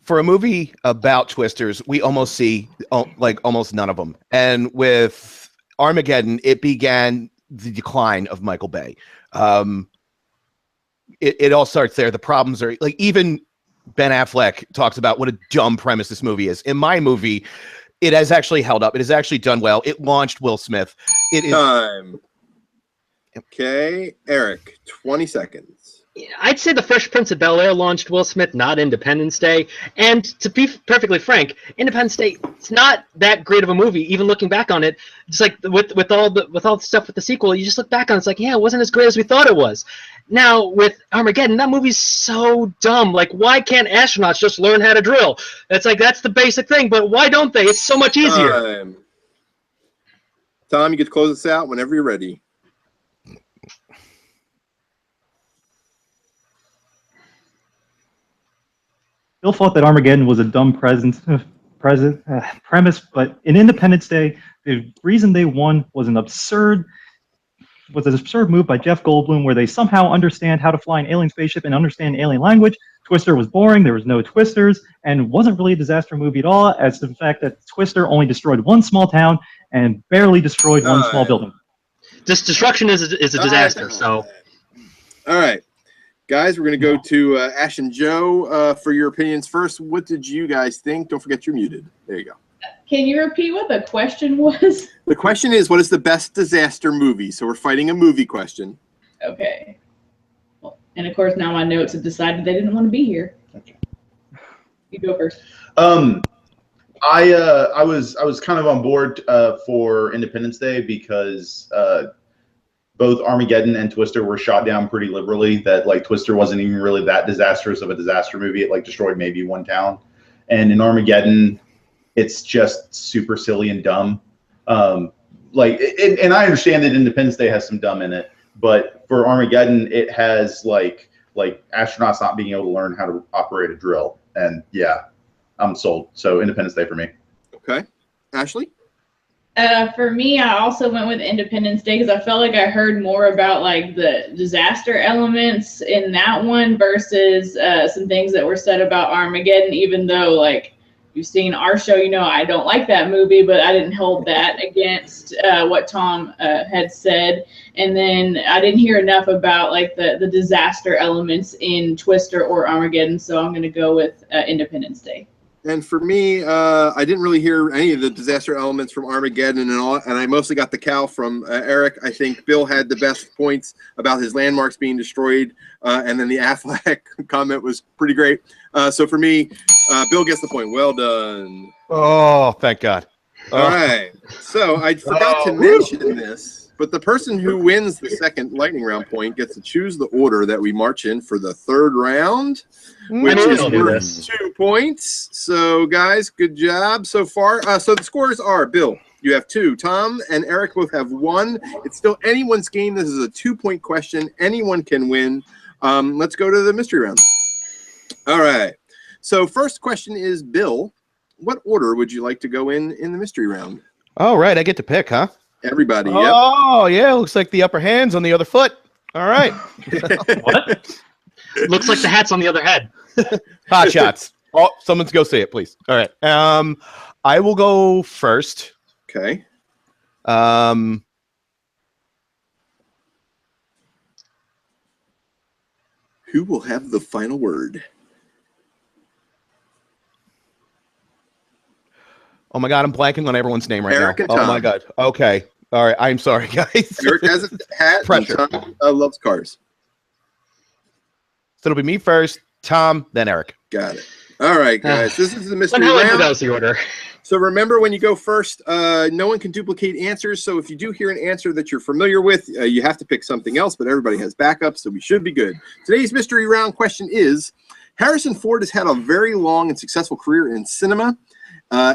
For a movie about twisters, we almost see almost none of them. And with Armageddon, it began the decline of Michael Bay. It all starts there. The problems are like even Ben Affleck talks about what a dumb premise this movie is. In my movie, it has actually held up. It has actually done well. It launched Will Smith. It is time. Okay, Eric, 20 seconds. I'd say The Fresh Prince of Bel-Air launched Will Smith, not Independence Day. And to be perfectly frank, Independence Day, it's not that great of a movie. Even looking back on it, just like with all the stuff with the sequel, you just look back on it, it's like, yeah, it wasn't as great as we thought it was. Now with Armageddon, that movie's so dumb. Like, why can't astronauts just learn how to drill? It's like that's the basic thing, but why don't they? It's so much easier. Tom, you get to close this out whenever you're ready. Bill thought that Armageddon was a dumb premise, but in Independence Day, the reason they won was an absurd move by Jeff Goldblum, where they somehow understand how to fly an alien spaceship and understand alien language. Twister was boring, there was no twisters, and wasn't really a disaster movie at all, as the fact that Twister only destroyed one small town and barely destroyed one small building. This destruction is a disaster, so. All right. Guys, we're going to go to Ash and Joe for your opinions first. What did you guys think? Don't forget you're muted. There you go. Can you repeat what the question was? The question is, what is the best disaster movie? So we're fighting a movie question. Okay. Well, and of course, now my notes have decided they didn't want to be here. Okay. You go first. I was kind of on board for Independence Day because both Armageddon and Twister were shot down pretty liberally. That like Twister wasn't even really that disastrous of a disaster movie. It like destroyed maybe one town, and in Armageddon, it's just super silly and dumb. And I understand that Independence Day has some dumb in it, but for Armageddon, it has like astronauts not being able to learn how to operate a drill, and yeah, I'm sold. So Independence Day for me. Okay, Ashley. For me, I also went with Independence Day because I felt like I heard more about like the disaster elements in that one versus some things that were said about Armageddon. Even though, like, you've seen our show, you know I don't like that movie, but I didn't hold that against what Tom had said. And then I didn't hear enough about like the disaster elements in Twister or Armageddon, so I'm going to go with Independence Day. And for me, I didn't really hear any of the disaster elements from Armageddon and I mostly got the cow from Eric. I think Bill had the best points about his landmarks being destroyed, and then the Affleck comment was pretty great. So for me, Bill gets the point. Well done. Oh, thank God. All right. So I forgot to mention this, but the person who wins the second lightning round point gets to choose the order that we march in for the third round, which is worth 2 points. So, guys, good job so far. So the scores are, Bill, you have 2. Tom and Eric both have 1. It's still anyone's game. This is a 2-point question. Anyone can win. Let's go to the mystery round. All right. So first question is, Bill, what order would you like to go in the mystery round? All right, I get to pick, huh? Everybody, yep. Oh, yeah, looks like the upper hand's on the other foot. All right. What? Looks like the hat's on the other head. Hot shots. Oh, someone's go see it, please. All right. I will go first. Okay. Who will have the final word? Oh my God, I'm blanking on everyone's name right Eric now. And Tom. Oh my God. Okay. All right. I'm sorry, guys. Eric has a hat. Pressure. And Tom loves cars. So it'll be me first, Tom, then Eric. Got it. All right, guys. This is the mystery Somehow I knew round. that was the order. So remember, when you go first, no one can duplicate answers. So if you do hear an answer that you're familiar with, you have to pick something else, but everybody has backups, so we should be good. Today's mystery round question is, Harrison Ford has had a very long and successful career in cinema.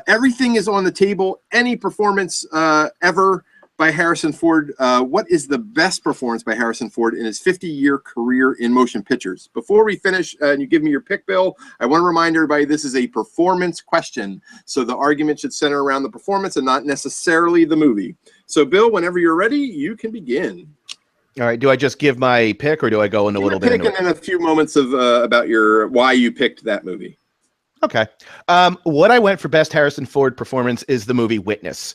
Everything is on the table. Any performance ever by Harrison Ford. What is the best performance by Harrison Ford in his 50-year career in motion pictures? Before we finish and you give me your pick, Bill, I want to remind everybody this is a performance question. So the argument should center around the performance and not necessarily the movie. So, Bill, whenever you're ready, you can begin. All right. Do I just give my pick or do I go into a little bit into it? And a few moments of about your why you picked that movie. Okay. What I went for best Harrison Ford performance is the movie Witness.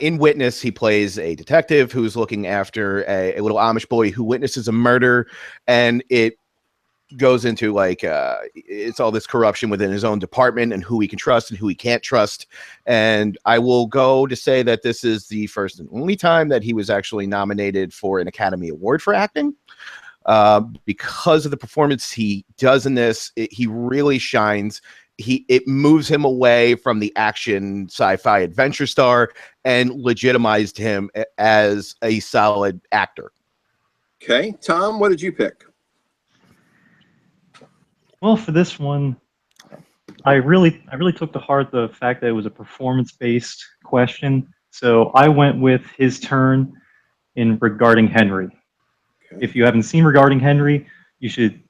In Witness, he plays a detective who's looking after a little Amish boy who witnesses a murder, and it goes into like it's all this corruption within his own department and who he can trust and who he can't trust. And I will go to say that this is the first and only time that he was actually nominated for an Academy Award for acting. Because of the performance he does in this, he really shines. It moves him away from the action sci-fi adventure star and legitimized him as a solid actor. Okay, Tom, what did you pick? Well, for this one, I really took to heart the fact that it was a performance-based question. So I went with his turn in Regarding Henry. Okay. If you haven't seen Regarding Henry, you should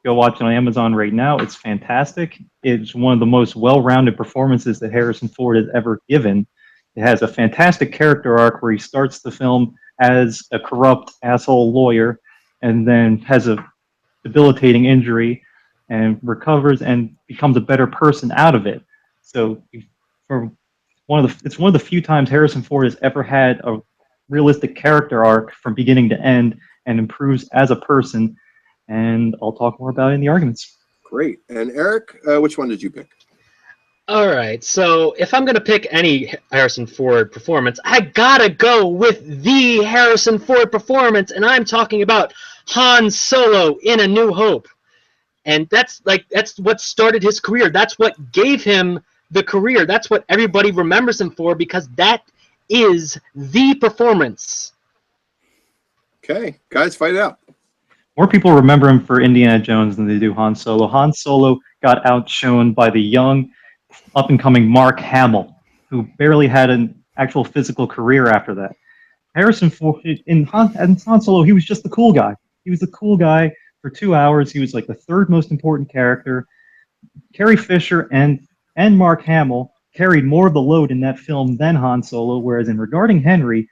go watch it on Amazon right now. It's fantastic. It's one of the most well-rounded performances that Harrison Ford has ever given. It has a fantastic character arc where he starts the film as a corrupt asshole lawyer and then has a debilitating injury and recovers and becomes a better person out of it. So it's one of the few times Harrison Ford has ever had a realistic character arc from beginning to end and improves as a person. and I'll talk more about it in the arguments. Great. And Eric, which one did you pick? All right, so if I'm going to pick any Harrison Ford performance, I gotta go with the Harrison Ford performance, and I'm talking about Han Solo in A New Hope. And that's what started his career. That's what gave him the career. That's what everybody remembers him for, because that is the performance. Okay, guys, fight it out. More people remember him for Indiana Jones than they do Han Solo. Han Solo got outshone by the young, up-and-coming Mark Hamill, who barely had an actual physical career after that. Harrison Ford, in Han Solo, he was just the cool guy. He was the cool guy for 2 hours. He was like the third most important character. Carrie Fisher and Mark Hamill carried more of the load in that film than Han Solo, whereas in Regarding Henry,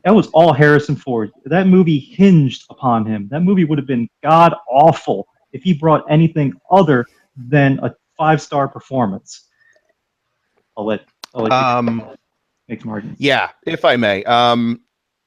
that was all Harrison Ford. That movie hinged upon him. That movie would have been god-awful if he brought anything other than a 5-star performance. I'll let you make some arguments. Yeah, if I may.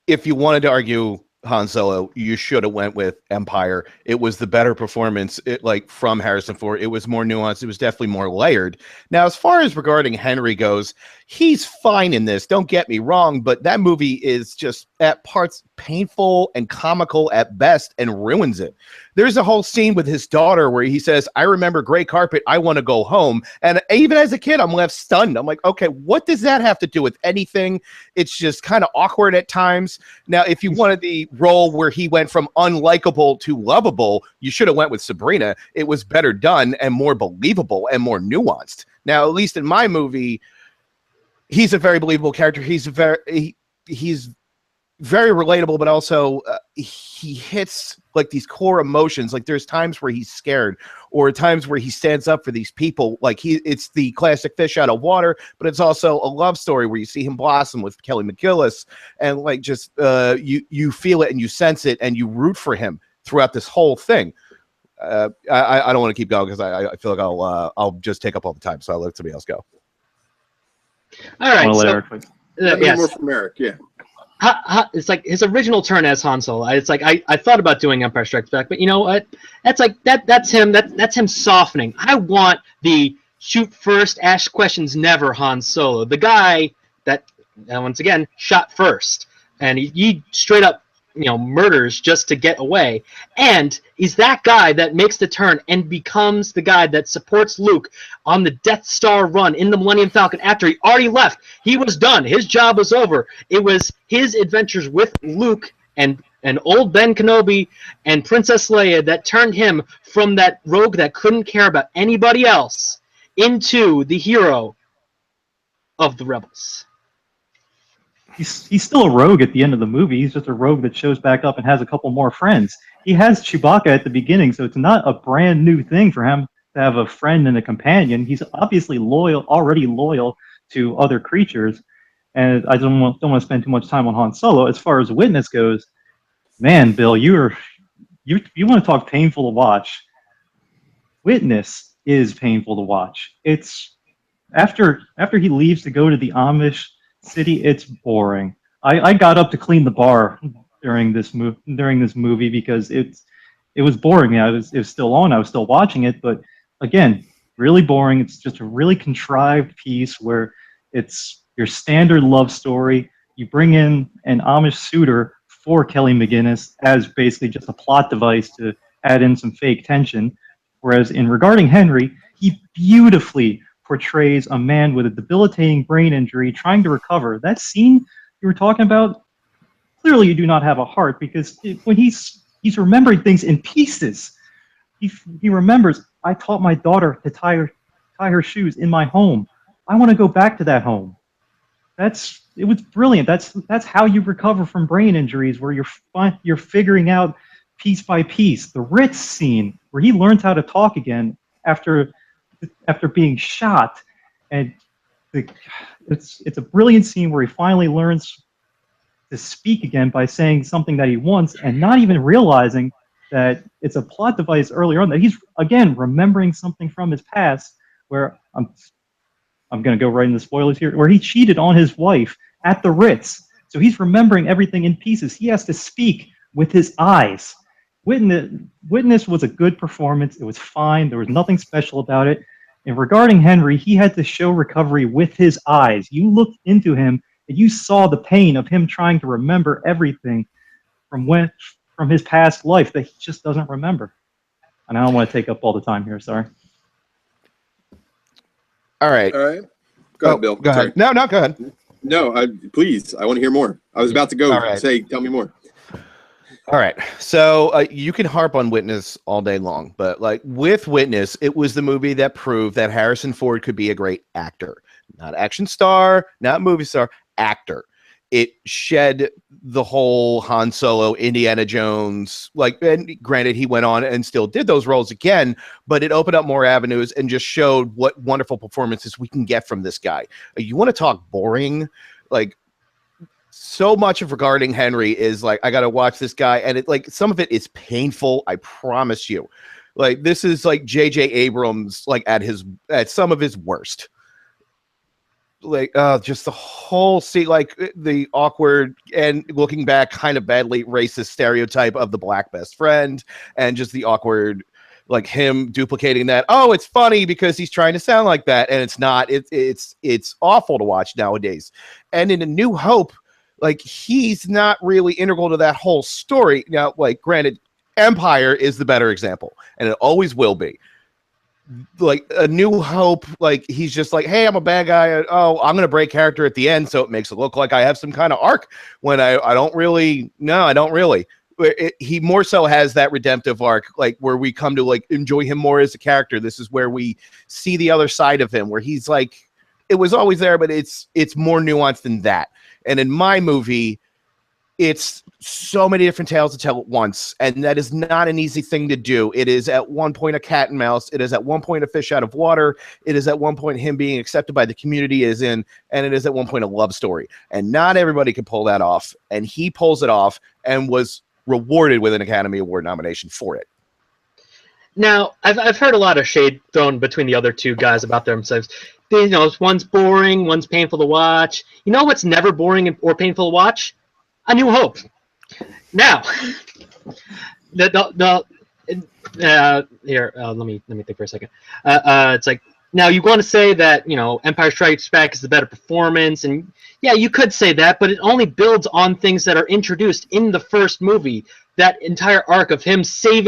If you wanted to argue Han Solo, you should have went with Empire. It was the better performance, from Harrison Ford. It was more nuanced. It was definitely more layered. Now, as far as Regarding Henry goes, he's fine in this. Don't get me wrong, but that movie is just at parts painful and comical at best and ruins it. There's a whole scene with his daughter where he says, "I remember gray carpet. I want to go home." And even as a kid, I'm left stunned. I'm like, okay, what does that have to do with anything? It's just kind of awkward at times. Now, if you wanted the role where he went from unlikable to lovable, you should have went with Sabrina. It was better done and more believable and more nuanced. Now, at least in my movie, he's a very believable character. He's very relatable, but also he hits like these core emotions. Like there's times where he's scared, or times where he stands up for these people. Like it's the classic fish out of water, but it's also a love story where you see him blossom with Kelly McGillis, and like just you feel it and you sense it and you root for him throughout this whole thing. I don't want to keep going because I feel like I'll just take up all the time, so I'll let somebody else go. All right, so yes. More from Eric, yeah. It's like his original turn as Han Solo. It's like I thought about doing Empire Strikes Back, but you know what? That's him. That's him softening. I want the shoot first, ask questions never Han Solo. The guy that once again shot first, and he straight up murders just to get away, and he's that guy that makes the turn and becomes the guy that supports Luke on the Death Star run in the Millennium Falcon after he already left. He was done. His job was over. It was his adventures with Luke and old Ben Kenobi and Princess Leia that turned him from that rogue that couldn't care about anybody else into the hero of the Rebels. He's still a rogue at the end of the movie. He's just a rogue that shows back up and has a couple more friends. He has Chewbacca at the beginning, so it's not a brand new thing for him to have a friend and a companion. He's obviously already loyal to other creatures. And I don't want to spend too much time on Han Solo. As far as Witness goes, man, Bill, you want to talk painful to watch. Witness is painful to watch. It's after he leaves to go to the Amish city, it's boring. I got up to clean the bar during this movie because it was boring. It was still on. I was still watching it, but again, really boring. It's just a really contrived piece where it's your standard love story. You bring in an Amish suitor for Kelly McGillis as basically just a plot device to add in some fake tension. Whereas in Regarding Henry, he beautifully portrays a man with a debilitating brain injury trying to recover. That scene you were talking about, clearly you do not have a heart, because when he's remembering things in pieces. He remembers, I taught my daughter to tie her shoes in my home. I want to go back to that home. It was brilliant. That's how you recover from brain injuries, where you're figuring out piece by piece. The Ritz scene where he learns how to talk again after being shot, and it's a brilliant scene where he finally learns to speak again by saying something that he wants, and not even realizing that it's a plot device earlier on, that he's again remembering something from his past, where I'm going to go right into spoilers here, where he cheated on his wife at the Ritz. So he's remembering everything in pieces. He has to speak with his eyes. Witness was a good performance. It was fine. There was nothing special about it. And regarding Henry, he had to show recovery with his eyes. You looked into him and you saw the pain of him trying to remember everything from his past life that he just doesn't remember. And I don't want to take up all the time here. Sorry. All right. All right. Go ahead, Bill. Go ahead. No, go ahead. No, please. I want to hear more. I was about to go. All right. Tell me more. All right. So you can harp on Witness all day long, but like with Witness, it was the movie that proved that Harrison Ford could be a great actor, not action star, not movie star, actor. It shed the whole Han Solo, Indiana Jones, and granted, he went on and still did those roles again, but it opened up more avenues and just showed what wonderful performances we can get from this guy. You want to talk boring? So much of regarding Henry is I got to watch this guy, and some of it is painful. I promise you. This is J.J. Abrams, at some of his worst. Just the whole scene, the awkward and looking back kind of badly racist stereotype of the black best friend, and just the awkward, him duplicating that. Oh, it's funny because he's trying to sound like that, and it's not. It's awful to watch nowadays. And in A New Hope, he's not really integral to that whole story. Now, granted, Empire is the better example, and it always will be. A New Hope, he's just hey, I'm a bad guy. Oh, I'm gonna break character at the end, so it makes it look like I have some kind of arc when I don't really. No, I don't really. He more so has that redemptive arc, where we come to enjoy him more as a character. This is where we see the other side of him, where he's it was always there, but it's more nuanced than that. And in my movie, it's so many different tales to tell at once, and that is not an easy thing to do. It is at one point a cat and mouse. It is at one point a fish out of water. It is at one point him being accepted by the community and it is at one point a love story. And not everybody can pull that off, and he pulls it off and was rewarded with an Academy Award nomination for it. Now, I've heard a lot of shade thrown between the other two guys about themselves. One's boring, one's painful to watch. You know what's never boring or painful to watch? A New Hope. Now, here, let me think for a second. It's now you want to say that Empire Strikes Back is the better performance, and yeah, you could say that, but it only builds on things that are introduced in the first movie. That entire arc of him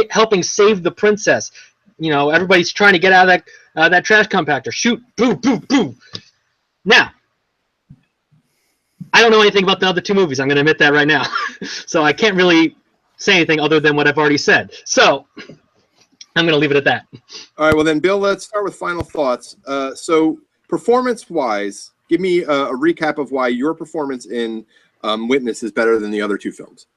helping save the princess. Everybody's trying to get out of that trash compactor. Shoot, boo, boo, boo. Now, I don't know anything about the other two movies. I'm going to admit that right now. So I can't really say anything other than what I've already said. So I'm going to leave it at that. All right, well then, Bill, let's start with final thoughts. So performance-wise, give me a recap of why your performance in Witness is better than the other two films.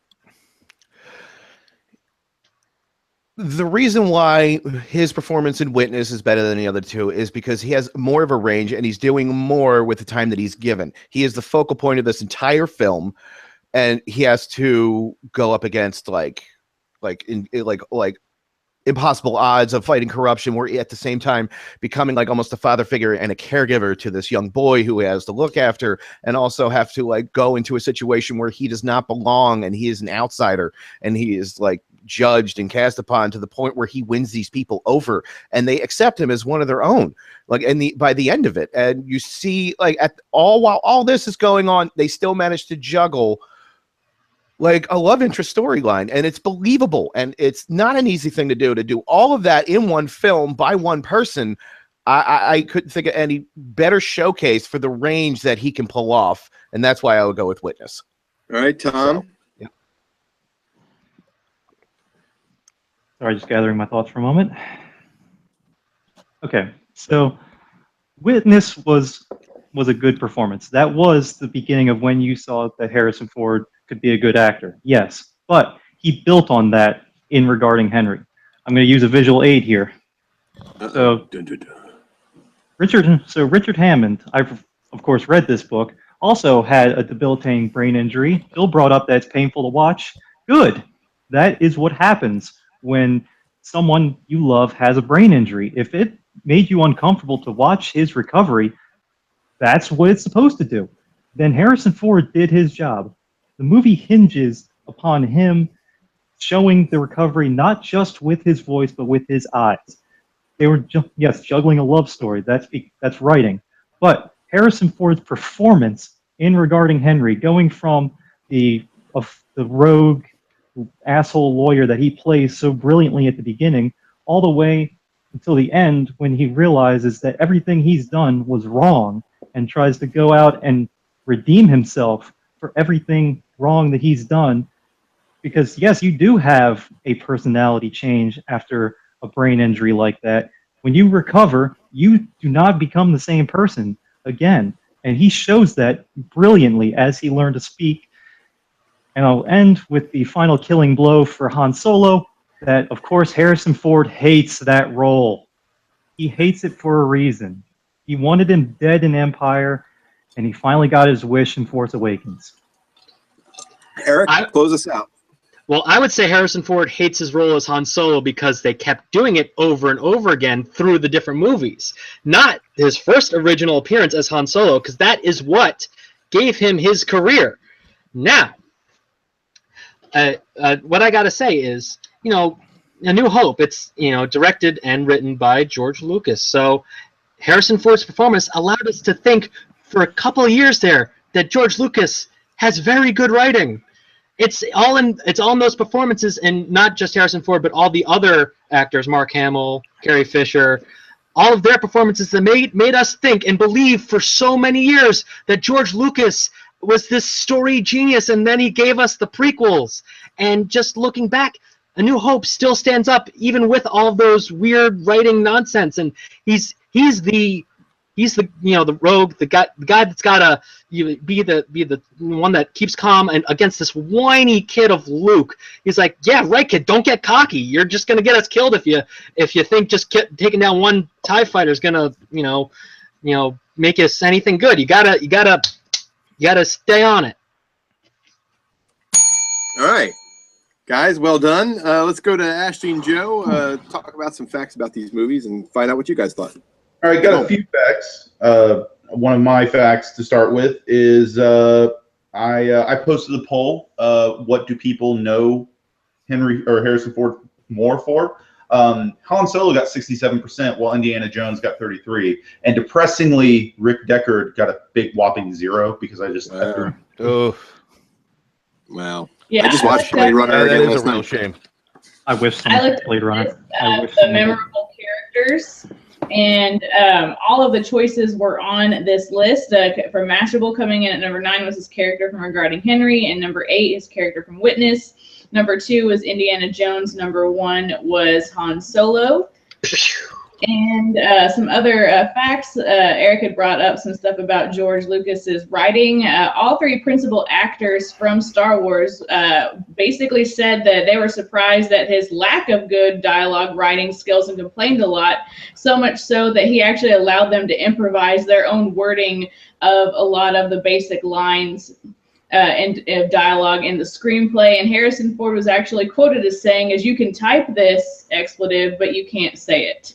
The reason why his performance in Witness is better than the other two is because he has more of a range and he's doing more with the time that he's given. He is the focal point of this entire film, and he has to go up against impossible odds of fighting corruption, where at the same time becoming almost a father figure and a caregiver to this young boy who he has to look after, and also have to go into a situation where he does not belong and he is an outsider and he is judged and cast upon to the point where he wins these people over and they accept him as one of their own. By the end of it, and you see while all this is going on, they still manage to juggle a love interest storyline, and it's believable, and it's not an easy thing to do all of that in one film by one person. I couldn't think of any better showcase for the range that he can pull off, and that's why I would go with Witness. All right, Tom. Sorry, just gathering my thoughts for a moment. Okay, so Witness was a good performance. That was the beginning of when you saw that Harrison Ford could be a good actor. Yes, but he built on that in regarding Henry. I'm going to use a visual aid here. So Richard Hammond, I've of course read this book, also had a debilitating brain injury. Bill brought up that it's painful to watch. Good. That is what happens when someone you love has a brain injury. If it made you uncomfortable to watch his recovery, that's what it's supposed to do. Then Harrison Ford did his job. The movie hinges upon him showing the recovery not just with his voice but with his eyes. They were yes, juggling a love story. That's writing, but Harrison Ford's performance in Regarding Henry, going from the rogue asshole lawyer that he plays so brilliantly at the beginning, all the way until the end when he realizes that everything he's done was wrong and tries to go out and redeem himself for everything wrong that he's done. Because yes, you do have a personality change after a brain injury like that. When you recover, you do not become the same person again. And he shows that brilliantly as he learned to speak. And I'll end with the final killing blow for Han Solo, that, of course, Harrison Ford hates that role. He hates it for a reason. He wanted him dead in Empire, and he finally got his wish in Force Awakens. Eric, close us out. Well, I would say Harrison Ford hates his role as Han Solo because they kept doing it over and over again through the different movies. Not his first original appearance as Han Solo, because that is what gave him his career. Now, what I gotta say is, you know, A New Hope, it's, you know, directed and written by George Lucas. So Harrison Ford's performance allowed us to think for a couple of years there that George Lucas has very good writing. It's all in those performances, and not just Harrison Ford, but all the other actors, Mark Hamill, Carrie Fisher, all of their performances that made us think and believe for so many years that George Lucas was this story genius, and then he gave us the prequels. And just looking back, A New Hope still stands up even with all of those weird writing nonsense. And he's the you know, the rogue, the guy that's gotta be the one that keeps calm and against this whiny kid of Luke. He's like, yeah, right, kid, don't get cocky. You're just gonna get us killed if you think just taking down one TIE fighter is gonna you know make us anything good. You gotta stay on it. All right, guys, well done. Let's go to Ashley and Joe. Talk about some facts about these movies and find out what you guys thought. All right, got a few facts. One of my facts to start with is I posted the poll. What do people know Harrison Ford more for? Han Solo got 67%, while Indiana Jones got 33%. And depressingly, Rick Deckard got a big whopping 0 because I just Oh, wow. Yeah, I just watched Blade Runner that again is a last real night. shame. I wish I someone looked Blade Runner. at the memorable characters, and all of the choices were on this list. From Masterable coming in at number 9 was his character from Regarding Henry, and number 8 his character from Witness. Number 2 was Indiana Jones. Number 1 was Han Solo. And some other facts. Eric had brought up some stuff about George Lucas's writing. All 3 principal actors from Star Wars basically said that they were surprised at his lack of good dialogue writing skills and complained a lot, so much so that he actually allowed them to improvise their own wording of a lot of the basic lines and dialogue in the screenplay. And Harrison Ford was actually quoted as saying, "As you can type this expletive, but you can't say it."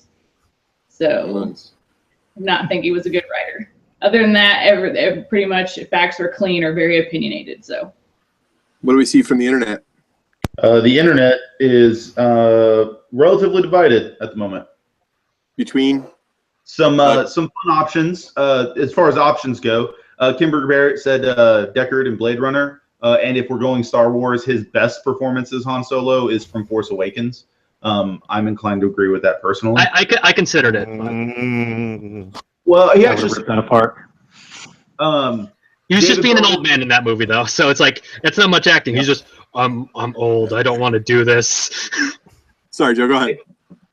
So, I not think he was a good writer. Other than that, pretty much facts were clean or very opinionated. So, what do we see from the internet? The internet is relatively divided at the moment. Between some fun options as far as options go. Kimber Barrett said Deckard and Blade Runner, and if we're going Star Wars, his best performance as Han Solo is from Force Awakens. I'm inclined to agree with that personally. I considered it. Well, he I actually ripped that apart. He was just David being an Bowie- old man in that movie, though. So it's like it's not much acting. He's just I'm old. I don't want to do this. Sorry, Joe. Go ahead.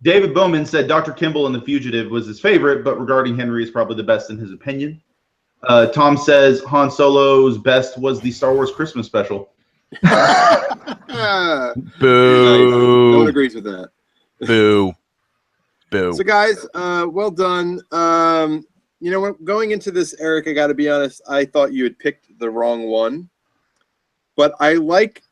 David Bowman said Dr. Kimball in The Fugitive was his favorite, but Regarding Henry is probably the best in his opinion. Tom says Han Solo's best was the Star Wars Christmas special. Boo. No one agrees with that. Boo. Boo. So, guys, well done. You know what? Going into this, Eric, I got to be honest. I thought you had picked the wrong one, but I like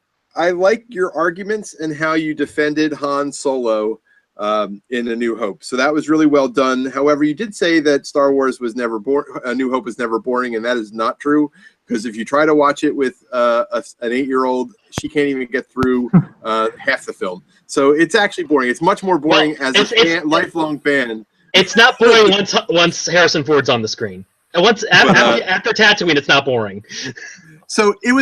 your arguments and how you defended Han Solo in A New Hope. So that was really well done. However, you did say that Star Wars was never A New Hope was never boring, and that is not true. Because if you try to watch it with an 8-year-old, she can't even get through half the film. So it's actually boring. It's much more boring as a lifelong fan. It's not boring once Harrison Ford's on the screen. And after Tatooine, it's not boring. So it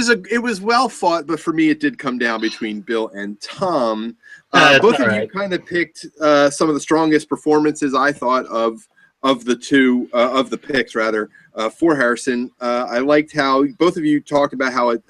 was well fought, but for me, it did come down between Bill and Tom. Both of you kind of picked some of the strongest performances, I thought, of the two of the picks rather for Harrison. I liked how both of you talked about how it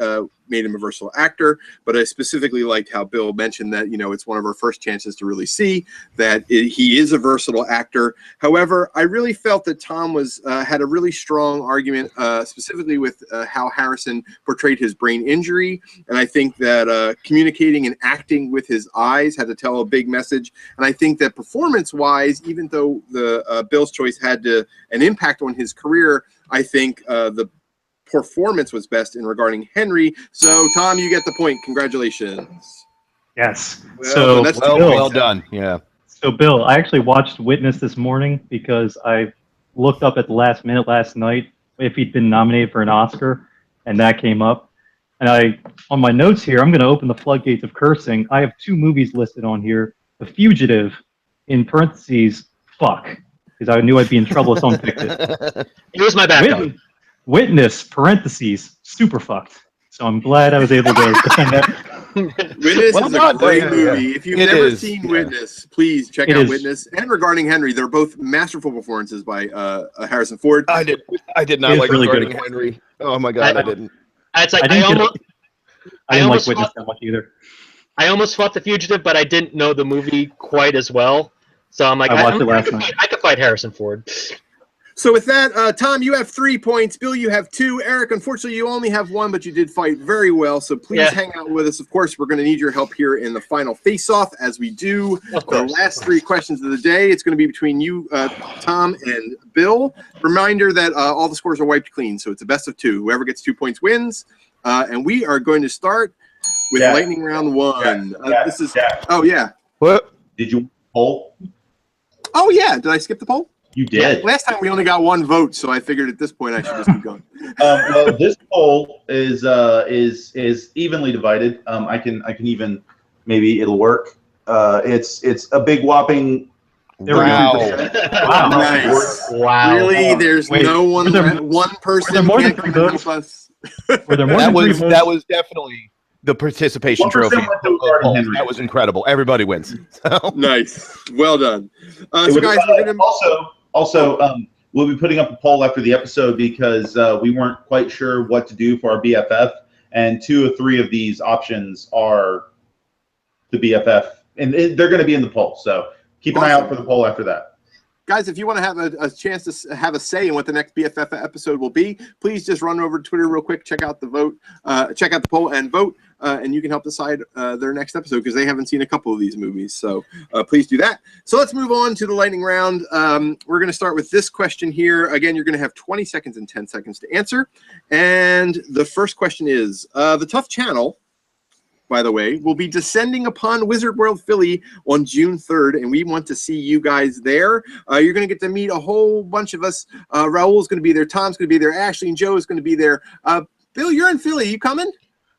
made him a versatile actor, but I specifically liked how Bill mentioned that it's one of our first chances to really see that he is a versatile actor. However, I really felt that Tom had a really strong argument, specifically with how Harrison portrayed his brain injury, and I think that communicating and acting with his eyes had to tell a big message. And I think that performance-wise, even though the Bill's choice had an impact on his career, I think the performance was best in regarding Henry. So, Tom, you get the point. Congratulations. Yes. Well done. Yeah. So, Bill, I actually watched Witness this morning because I looked up at the last minute last night if he'd been nominated for an Oscar, and that came up. And on my notes here, I'm going to open the floodgates of cursing. I have 2 movies listed on here: The Fugitive, in parentheses, fuck, because I knew I'd be in trouble if someone picked it. Here's my backup. Witness, parentheses, super fucked. So I'm glad I was able to defend that. Witness is a great movie. If you've never seen Witness, please check out Witness. And regarding Henry, they're both masterful performances by Harrison Ford. I did not like really regarding Henry. Oh my god, I didn't. It's like I didn't like Witness that much either. I almost fought The Fugitive, but I didn't know the movie quite as well. So I'm like, I watched it last night. I could fight Harrison Ford. So with that, Tom, you have 3 points. Bill, you have 2. Eric, unfortunately, you only have 1, but you did fight very well. So please hang out with us. Of course, we're going to need your help here in the final face-off as we do the last 3 questions of the day. It's going to be between you, Tom, and Bill. Reminder that all the scores are wiped clean, so it's a best of 2. Whoever gets 2 points wins. And we are going to start with lightning round 1. This is oh yeah. What? Did you poll? Oh yeah. Did I skip the poll? You did. Last time we only got 1 vote, so I figured at this point I should just keep going. Well, this poll is evenly divided. I can even maybe it'll work. It's a big whopping. Wow! Wow! Nice. Wow! Really? There's no one. One person. Were there more than 3 votes? Were there more than 3 votes? That was definitely the participation trophy. That was incredible. Everybody wins. Nice. Well done. So guys, we're gonna also we'll be putting up a poll after the episode because we weren't quite sure what to do for our BFF, and 2 or 3 of these options are the BFF, and they're going to be in the poll. So keep an eye out for the poll after that. Guys, if you want to have a chance to have a say in what the next BFF episode will be, please just run over to Twitter real quick, check out the vote, check out the poll and vote, and you can help decide their next episode because they haven't seen a couple of these movies. So please do that. So let's move on to the lightning round. We're going to start with this question here. Again, you're going to have 20 seconds and 10 seconds to answer. And the first question is, the TUFF channel, by the way, will be descending upon Wizard World Philly on June 3rd, and we want to see you guys there. You're going to get to meet a whole bunch of us. Raul's going to be there. Tom's going to be there. Ashley and Joe is going to be there. Bill, you're in Philly. You coming?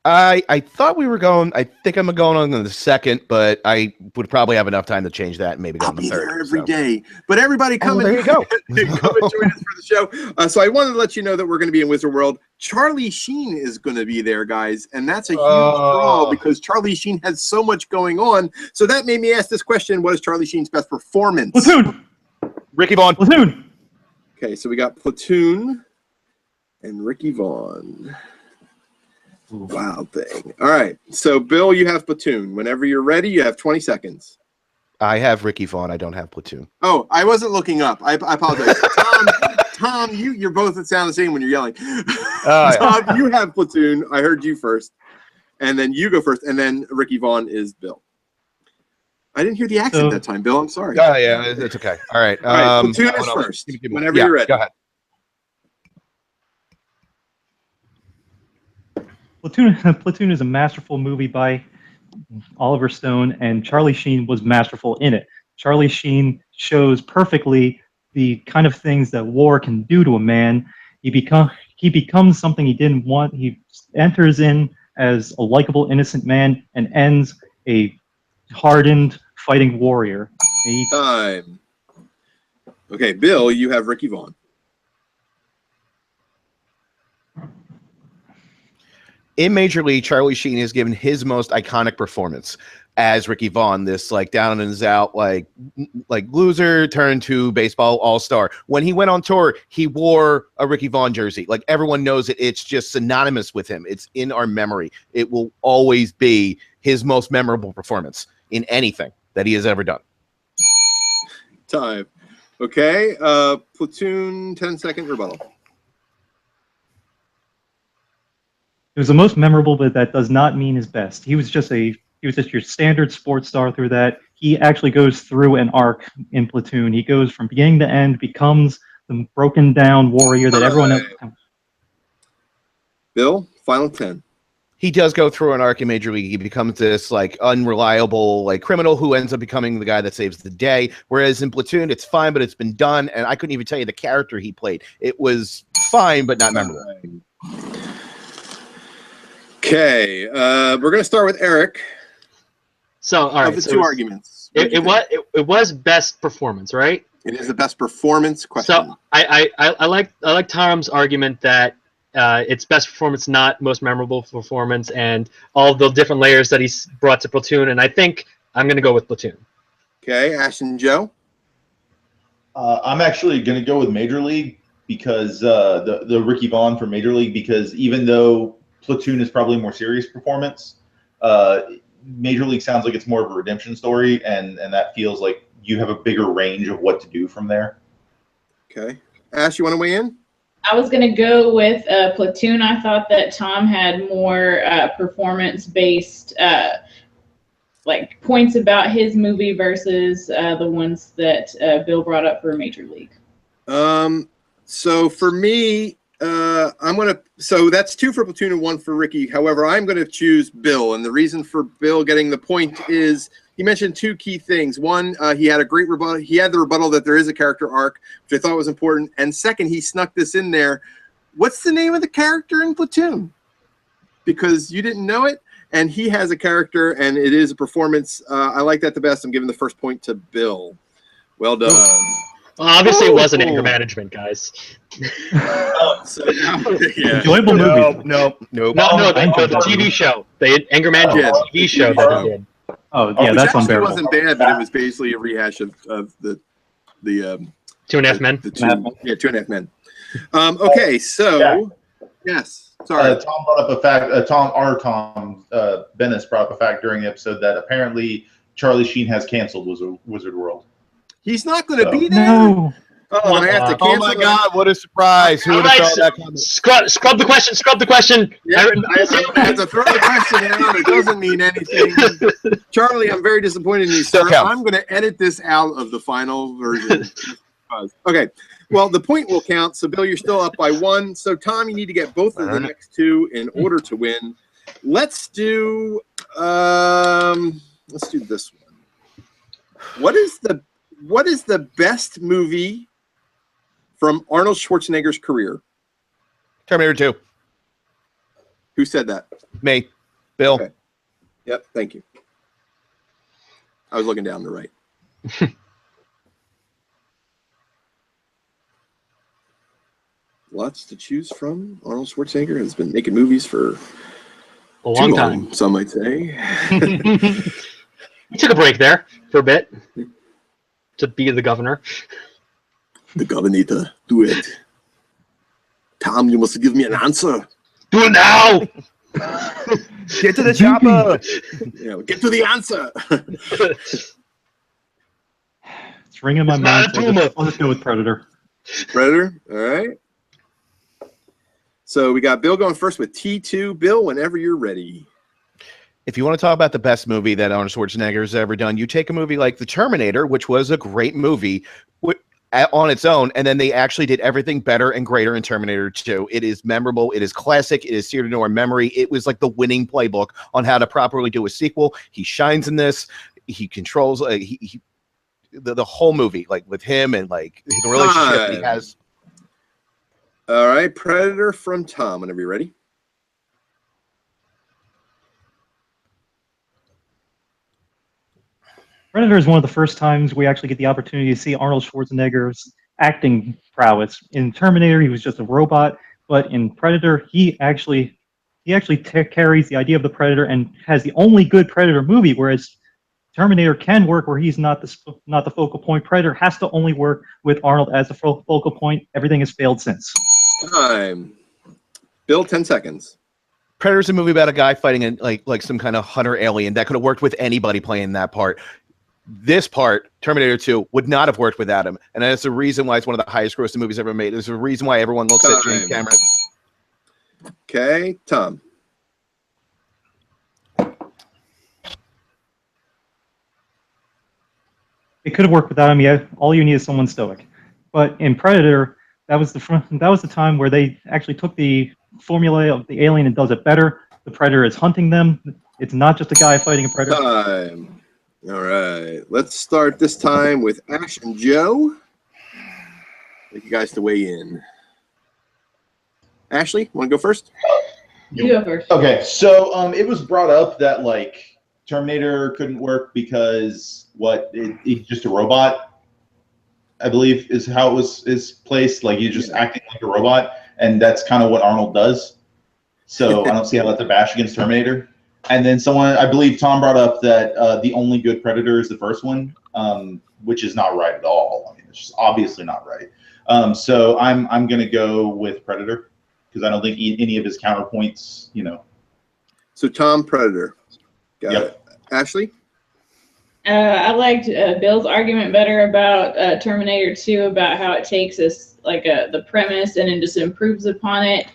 I thought we were going. I think I'm going on the 2nd, but I would probably have enough time to change that and maybe go on the 3rd. I'll be there every day. But everybody come there you go. Come and join us for the show. So I wanted to let you know that we're going to be in Wizard World. Charlie Sheen is going to be there, guys, and that's a huge draw because Charlie Sheen has so much going on. So that made me ask this question: what is Charlie Sheen's best performance? Platoon. Ricky Vaughn. Platoon. Okay, so we got Platoon and Ricky Vaughn. Wild thing. All right. So, Bill, you have Platoon. Whenever you're ready, you have 20 seconds. I have Ricky Vaughn. I don't have Platoon. Oh, I wasn't looking up. I apologize. Tom, you're both that sound the same when you're yelling. Tom, you have Platoon. I heard you first. And then you go first. And then Ricky Vaughn is Bill. I didn't hear the accent that time, Bill. I'm sorry. Oh, yeah. It's okay. All right. Platoon is first. Whenever you're ready. Go ahead. Platoon is a masterful movie by Oliver Stone, and Charlie Sheen was masterful in it. Charlie Sheen shows perfectly the kind of things that war can do to a man. He becomes something he didn't want. He enters in as a likable, innocent man and ends a hardened fighting warrior. Time. Okay, Bill, you have Ricky Vaughn. In Major League, Charlie Sheen has given his most iconic performance as Ricky Vaughn, this like down and out, like loser turned to baseball all-star. When he went on tour, he wore a Ricky Vaughn jersey. Like everyone knows it. It's just synonymous with him. It's in our memory. It will always be his most memorable performance in anything that he has ever done. Time. Okay, Platoon, 10-second rebuttal. It was the most memorable, but that does not mean his best. He was just your standard sports star through that. He actually goes through an arc in Platoon. He goes from beginning to end, becomes the broken down warrior that everyone else. Bill, final 10. He does go through an arc in Major League. He becomes this like unreliable like criminal who ends up becoming the guy that saves the day. Whereas in Platoon, it's fine, but it's been done, and I couldn't even tell you the character he played. It was fine, but not memorable. Okay, we're going to start with Eric. So, all right. Of the two arguments. It was best performance, right? It is the best performance question. So I like Tom's argument that it's best performance, not most memorable performance, and all the different layers that he's brought to Platoon. And I think I'm going to go with Platoon. Okay, Ash and Joe. I'm actually going to go with Major League because the Ricky Vaughn for Major League, because even though Platoon is probably a more serious performance, Major League sounds like it's more of a redemption story, and that feels like you have a bigger range of what to do from there. Okay. Ash, you want to weigh in? I was going to go with Platoon. I thought that Tom had more performance-based like points about his movie versus the ones that Bill brought up for Major League. So for me, so that's 2 for Platoon and 1 for Ricky. However, I'm going to choose Bill, and the reason for Bill getting the point is he mentioned 2 key things. One, he had a great rebuttal. He had the rebuttal that there is a character arc, which I thought was important. And second, he snuck this in there. What's the name of the character in Platoon? Because you didn't know it, and he has a character, and it is a performance. I like that the best. I'm giving the first point to Bill. Well done. Well, obviously, it wasn't anger management, guys. Enjoyable movie. No, the TV show. The anger management TV show that he did. Oh, yeah, that's unbearable. It wasn't bad, but it was basically a rehash of the 2.5 Men. The 2.5 Men. Okay, so yes, sorry. Tom brought up a fact. Tom Bennis brought up a fact during the episode that apparently Charlie Sheen has canceled Wizard World. He's not going to be there. No. Oh, I have to cancel. Oh my God! What a surprise! Who would have thought that coming? Scrub the question. Scrub the question. Yeah, I have to throw the question out. It doesn't mean anything. Charlie, I'm very disappointed in you, sir. I'm going to edit this out of the final version. Okay. Well, the point will count. So, Bill, you're still up by 1. So, Tom, you need to get both of the next 2 in order to win. Let's do this one. What is the best movie from Arnold Schwarzenegger's career? Terminator 2. Who said that? Me. Bill. Okay. Yep, thank you. I was looking down the right. Lots to choose from. Arnold Schwarzenegger has been making movies for a long time. Some might say. He took a break there for a bit to be the governor. The governor, do it. Tom, you must give me an answer. Do it now! Get to the chopper! Yeah, get to the answer. It's ringing in my mind. So let's go with Predator. Predator? All right. So we got Bill going first with T2. Bill, whenever you're ready. If you want to talk about the best movie that Arnold Schwarzenegger has ever done, you take a movie like The Terminator, which was a great movie on its own, and then they actually did everything better and greater in Terminator 2. It is memorable. It is classic. It is seared into our memory. It was like the winning playbook on how to properly do a sequel. He shines in this. He controls. the whole movie, like with him and like the relationship that he has. All right, Predator from Tom. Whenever you're ready. Predator is one of the first times we actually get the opportunity to see Arnold Schwarzenegger's acting prowess. In Terminator, he was just a robot, but in Predator, he actually carries the idea of the Predator and has the only good Predator movie, whereas Terminator can work where he's not the focal point. Predator has to only work with Arnold as the focal point. Everything has failed since. Time. Bill, 10 seconds. Predator's a movie about a guy fighting like some kind of hunter alien that could have worked with anybody playing that part. This part, Terminator 2, would not have worked without him. And that's the reason why it's one of the highest grossing movies ever made. There's a reason why everyone looks at James Cameron. Okay, Tom. It could have worked without him. Yeah, all you need is someone stoic. But in Predator, that was the time where they actually took the formula of the alien and does it better. The Predator is hunting them. It's not just a guy fighting a Predator. Time. All right, let's start this time with Ash and Joe. I'd like you guys to weigh in. Ashley, want to go first? You go first. Okay, so it was brought up that like Terminator couldn't work because he's just a robot, I believe is how it is placed. Like he's just acting like a robot, and that's kind of what Arnold does. So I don't see how that's a bash against Terminator. And then I believe Tom brought up that the only good Predator is the first one, which is not right at all. I mean, it's just obviously not right. So I'm gonna go with Predator because I don't think any of his counterpoints, So Tom, Predator. Got it. Ashley? I liked Bill's argument better about Terminator 2, about how it takes us like the premise and then just improves upon it,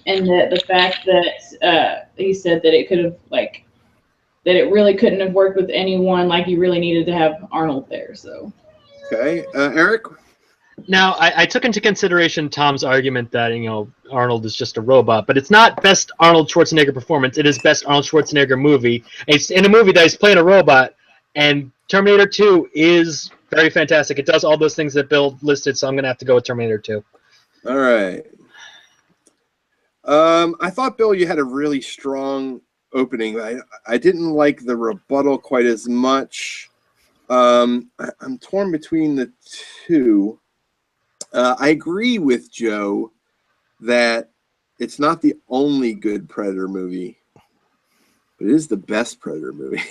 and the fact that he said that it could have that it really couldn't have worked with anyone. Like you really needed to have Arnold there. So. Okay, Eric. Now, I took into consideration Tom's argument that Arnold is just a robot, but it's not best Arnold Schwarzenegger performance. It is best Arnold Schwarzenegger movie. It's in a movie that he's playing a robot, and Terminator 2 is very fantastic. It does all those things that Bill listed, so I'm gonna have to go with Terminator 2. All right. I thought, Bill, you had a really strong opening. I didn't like the rebuttal quite as much. I'm torn between the two. I agree with Joe that it's not the only good Predator movie, but it is the best Predator movie.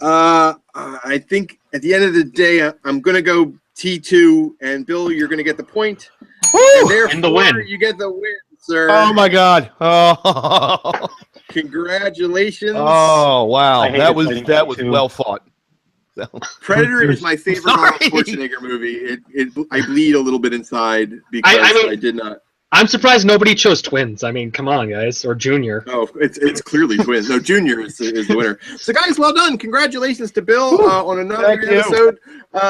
I think at the end of the day, I'm going to go T2, and Bill, you're going to get the point. And therefore, and the win. You get the win, sir. Oh my God! Oh, congratulations! Oh wow, that was too. well fought. Predator is my favorite Arnold Schwarzenegger movie. I bleed a little bit inside because I did not. I'm surprised nobody chose twins. I mean, come on, guys, or Junior. Oh, it's clearly twins. No, Junior is the winner. So, guys, well done. Congratulations to Bill on another episode.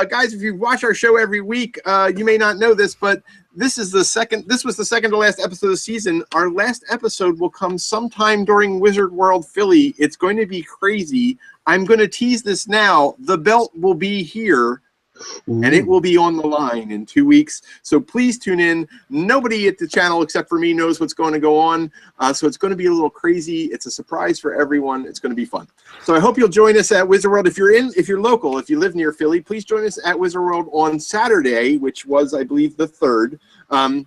Guys, if you watch our show every week, you may not know this, but this was the second to last episode of the season. Our last episode will come sometime during Wizard World Philly. It's going to be crazy. I'm going to tease this now. The belt will be here. Ooh. And it will be on the line in 2 weeks. So please tune in. Nobody at the channel except for me knows what's going to go on. So it's going to be a little crazy. It's a surprise for everyone. It's going to be fun. So I hope you'll join us at Wizard World. If you're local, if you live near Philly, please join us at Wizard World on Saturday, which was, I believe, the 3rd.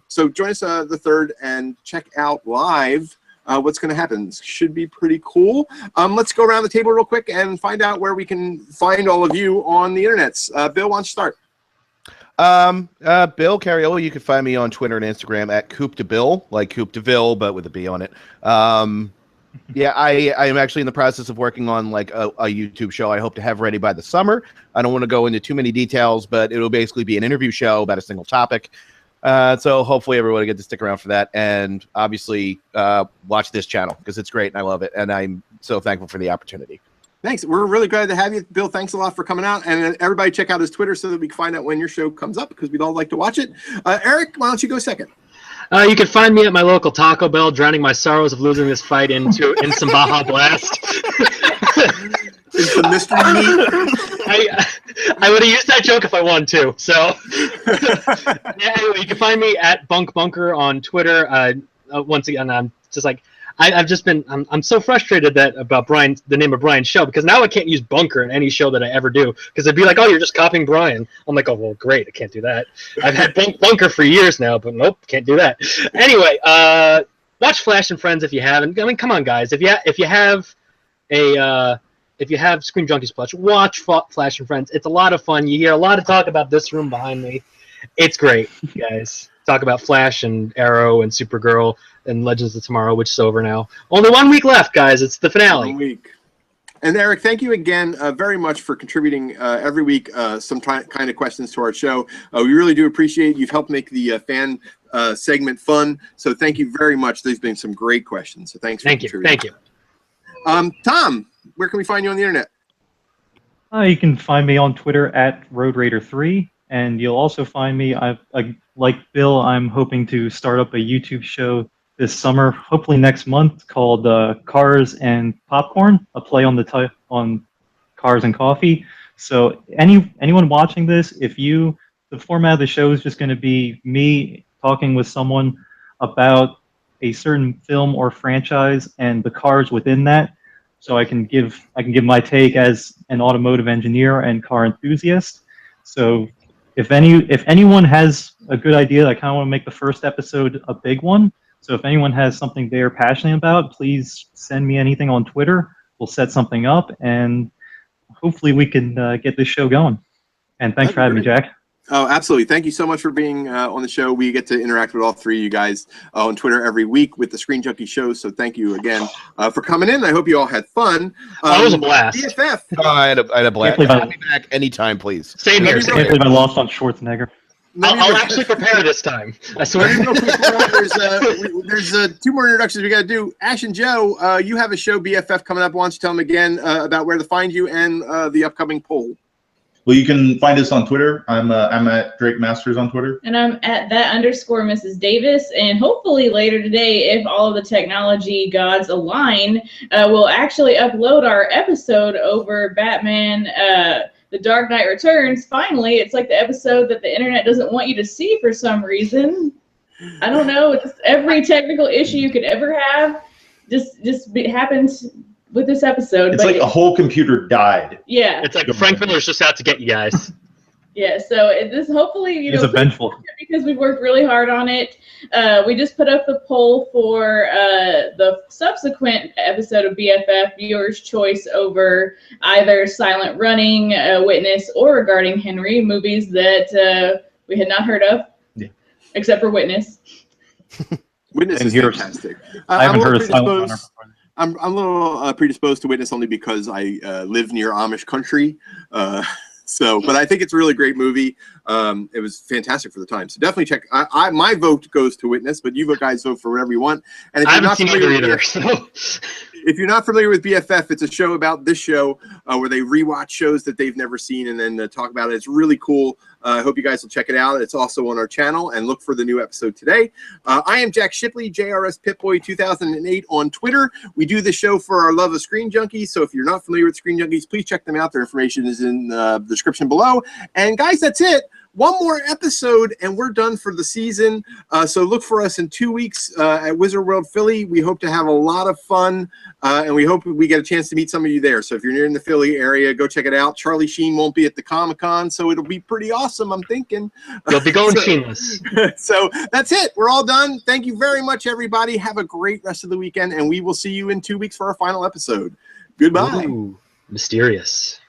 So join us the 3rd and check out live what's going to happen. Should be pretty cool. Let's go around the table real quick and find out where we can find all of you on the internets. Bill, why don't you start? Bill Cariola, you can find me on Twitter and Instagram at Coop DeBill, like Coop DeVille, but with a B on it. Yeah, I am actually in the process of working on like a YouTube show I hope to have ready by the summer. I don't want to go into too many details, but it'll basically be an interview show about a single topic. So hopefully everyone will get to stick around for that, and obviously watch this channel because it's great and I love it, and I'm so thankful for the opportunity. Thanks. We're really glad to have you, Bill. Thanks a lot for coming out, and everybody check out his Twitter so that we can find out when your show comes up because we'd all like to watch it. Eric, why don't you go second? You can find me at my local Taco Bell, drowning my sorrows of losing this fight in some Baja Blast. In some mystery meat. I would have used that joke if I wanted to. So yeah, anyway, you can find me at BunkBunker on Twitter. Once again, I'm just like I've just been. I'm so frustrated about the name of Brian's show, because now I can't use Bunker in any show that I ever do, because it'd be like, oh, you're just copying Brian. I'm like, oh well, great, I can't do that. I've had Bunker for years now, but nope, can't do that. Anyway, watch Flash and Friends if you haven't. I mean, come on, guys. If you have Screen Junkies Plus, watch Flash and Friends. It's a lot of fun. You hear a lot of talk about this room behind me. It's great, guys. Talk about Flash and Arrow and Supergirl and Legends of Tomorrow, which is over now. Only 1 week left, guys. It's the finale. 1 week. And Eric, thank you again very much for contributing every week some kind of questions to our show. We really do appreciate it. You've helped make the fan segment fun. So thank you very much. There's been some great questions. So thanks for contributing. Thank you. Tom, where can we find you on the internet? You can find me on Twitter at RoadRaider3, and you'll also find me, like Bill, I'm hoping to start up a YouTube show this summer, hopefully next month, called Cars and Popcorn, a play on on Cars and Coffee. So anyone watching this, the format of the show is just going to be me talking with someone about a certain film or franchise and the cars within that. So I can give my take as an automotive engineer and car enthusiast. So if anyone has a good idea, I kind of want to make the first episode a big one. So if anyone has something they're passionate about, please send me anything on Twitter. We'll set something up, and hopefully we can get this show going. And thanks for having me, Jack. Oh, absolutely. Thank you so much for being on the show. We get to interact with all three of you guys on Twitter every week with the Screen Junkie show. So thank you again for coming in. I hope you all had fun. It was a blast. BFF. I had a blast. Have me back anytime, please. Same here. I can't believe I lost on Schwarzenegger. I'll actually prepare this time. I swear. There's two more introductions we got to do. Ash and Joe, you have a show, BFF, coming up. Why don't you tell them again about where to find you and the upcoming poll? Well, you can find us on Twitter. I'm at Drake Masters on Twitter. And I'm at _Mrs. Davis. And hopefully later today, if all of the technology gods align, we'll actually upload our episode over Batman The Dark Knight Returns. Finally, it's like the episode that the internet doesn't want you to see for some reason. I don't know. It's every technical issue you could ever have just happened with this episode. It's like a whole computer died. Yeah. It's like Frank Miller's just out to get you guys. Yeah, so this hopefully, He's vengeful. Because we've worked really hard on it. We just put up the poll for the subsequent episode of BFF, viewers' choice over either Silent Running, Witness, or Regarding Henry, movies that we had not heard of, except for Witness. Witness is fantastic. I haven't heard of Silent Runner before. I'm a little predisposed to Witness only because I live near Amish country. But I think it's a really great movie. It was fantastic for the time. So definitely check. My vote goes to Witness, but you guys vote for whatever you want. And if I haven't seen either either. If you're not familiar with BFF, it's a show about this show where they rewatch shows that they've never seen and then talk about it. It's really cool. I hope you guys will check it out. It's also on our channel, and look for the new episode today. I am Jack Shipley, JRS Pitboy 2008 on Twitter. We do this show for our love of Screen Junkies, so if you're not familiar with Screen Junkies, please check them out. Their information is in the description below. And guys, that's it. One more episode, and we're done for the season. So look for us in 2 weeks at Wizard World Philly. We hope to have a lot of fun, and we hope we get a chance to meet some of you there. So if you're near in the Philly area, go check it out. Charlie Sheen won't be at the Comic-Con, so it'll be pretty awesome, I'm thinking. You'll be going Sheenless. So that's it. We're all done. Thank you very much, everybody. Have a great rest of the weekend, and we will see you in 2 weeks for our final episode. Goodbye. Ooh, mysterious.